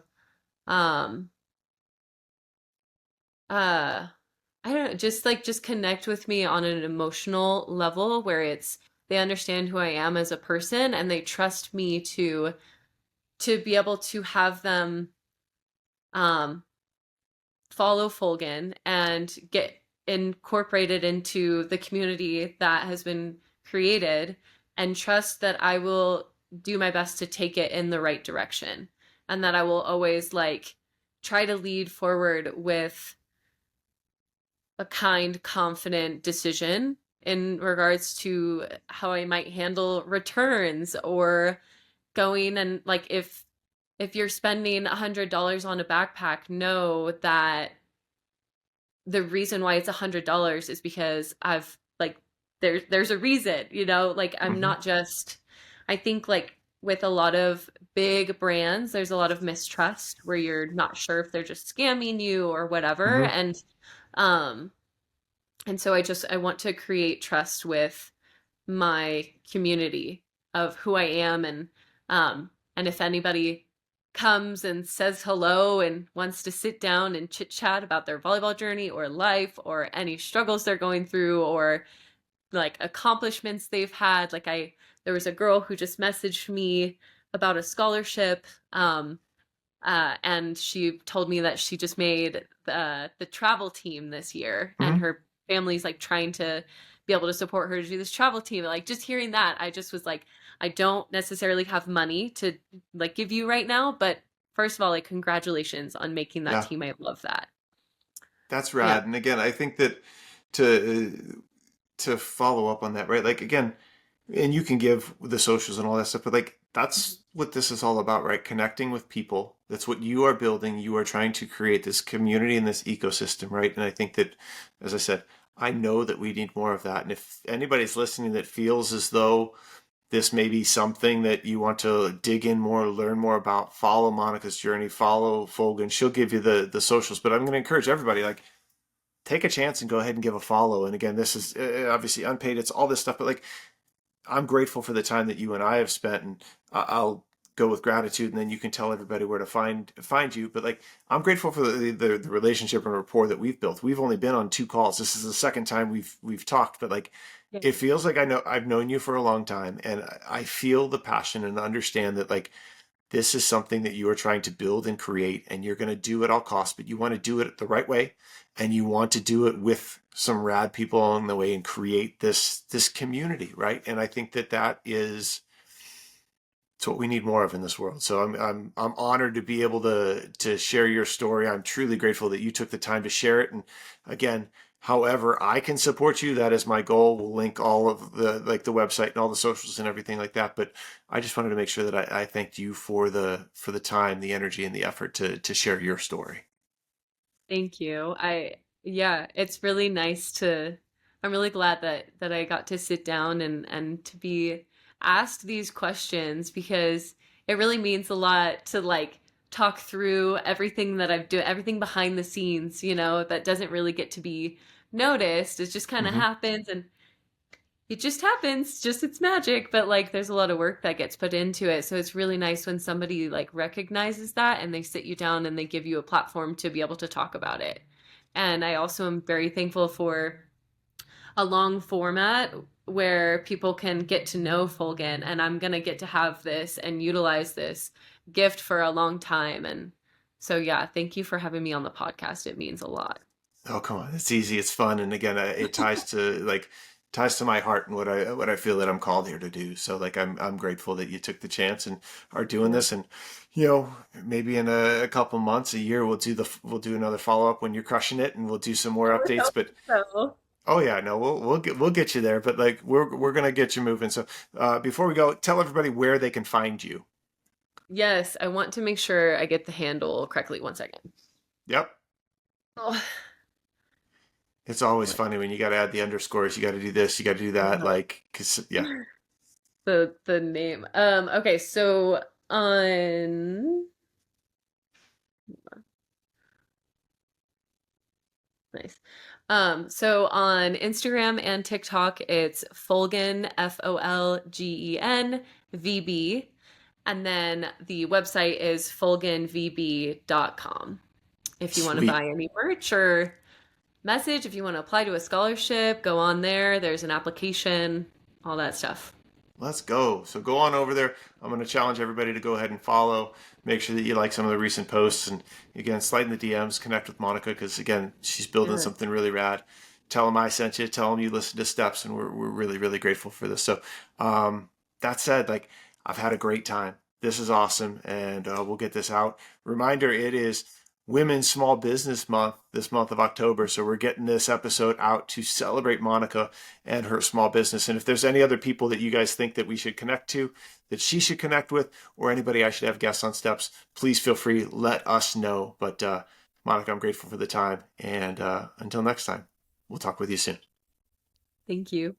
um uh I don't know, just connect with me on an emotional level where it's they understand who I am as a person and they trust me to be able to have them um follow Folgen and get incorporated into the community that has been created and trust that I will do my best to take it in the right direction and that I will always like try to lead forward with a kind, confident decision in regards to how I might handle returns or going and like if you're spending $100 on a backpack, know that the reason why it's $100 is because I've like there's a reason, like I'm Hmm. not just I think like with a lot of big brands, there's a lot of mistrust where you're not sure if they're just scamming you or whatever. Hmm. Um and so I want to create trust with my community of who I am and if anybody comes and says hello and wants to sit down and chit chat about their volleyball journey or life or any struggles they're going through or like accomplishments they've had. Like there was a girl who just messaged me about a scholarship and she told me that she just made the travel team this year, and Hmm. her family's like trying to be able to support her to do this travel team. Like just hearing that, I just was like, I don't necessarily have money to like give you right now, but first of all, like congratulations on making that Yeah, team. I love that. that's Yeah. rad. And again, I think that to follow up on that, right? Like again, and you can give the socials and all that stuff, but like that's what this is all about, right? Connecting with people. That's what you are building. You are trying to create this community and this ecosystem, right? And I think that, as I said, I know that we need more of that. And if anybody's listening that feels as though this may be something that you want to dig in more, learn more about, follow Monica's journey, follow Folgen. She'll give you the socials. But I'm going to encourage everybody, like, take a chance and go ahead and give a follow. And again, this is obviously unpaid. It's all this stuff, but like I'm grateful for the time that you and I have spent, and I'll go with gratitude, and then you can tell everybody where to find you. But like, I'm grateful for the relationship and rapport that we've built. We've only been on 2 calls. This is the second time we've talked, but like, Yeah. it feels like I've known you for a long time, and I feel the passion and understand that like this is something that you are trying to build and create, and you're going to do at all costs, but you want to do it the right way, and you want to do it with some rad people along the way and create this community, right? And I think that that is it's what we need more of in this world. So I'm honored to be able to share your story. I'm truly grateful that you took the time to share it. And again, however I can support you, that is my goal. We'll link all of the website and all the socials and everything like that. But I just wanted to make sure that I thanked you for the time, the energy, and the effort to share your story. Thank you. Yeah, it's really nice to, I'm really glad that I got to sit down and to be asked these questions because it really means a lot to like talk through everything that I've done, everything behind the scenes, that doesn't really get to be noticed. It just kind of Hmm. happens and it just happens, just it's magic, but like there's a lot of work that gets put into it. So it's really nice when somebody like recognizes that and they sit you down and they give you a platform to be able to talk about it. And I also am very thankful for a long format where people can get to know Folgen and I'm going to get to have this and utilize this gift for a long time. And so, yeah, thank you for having me on the podcast. It means a lot. Oh, come on. It's easy. It's fun. And again, it ties to my heart and what I feel that I'm called here to do. So like, I'm grateful that you took the chance and are doing Yeah. this. And, maybe in a couple months, a year, we'll do another follow up when you're crushing it, and we'll do some more I would updates. hope But so. oh yeah, no, we'll get you there. But like, we're going to get you moving. So, before we go, tell everybody where they can find you. Yes, I want to make sure I get the handle correctly. One second. Yep. Oh, It's always what? funny when you got to add the underscores. You got to do this. You got to do that. Uh, Like, 'cause, yeah. the name. Okay, so on nice. So on Instagram and TikTok, it's Folgen, Folgen VB. And then the website is folgenvb.com. If you want to Sweet. buy any merch or message, if you want to apply to a scholarship, go on there. There's an application, all that stuff. Let's go. So go on over there. I'm going to challenge everybody to go ahead and follow. Make sure that you like some of the recent posts. And again, slide in the DMs, connect with Monica because, again, she's building Yeah. something really rad. Tell them I sent you. Tell them you listened to Steps. And we're really, really grateful for this. So, that said, like, I've had a great time. This is awesome. And we'll get this out. Reminder, it is Women's Small Business Month this month of October. So we're getting this episode out to celebrate Monica and her small business. And if there's any other people that you guys think that we should connect to, that she should connect with, or anybody I should have guests on Steps, please feel free, let us know. But Monica, I'm grateful for the time. And until next time, we'll talk with you soon. Thank you.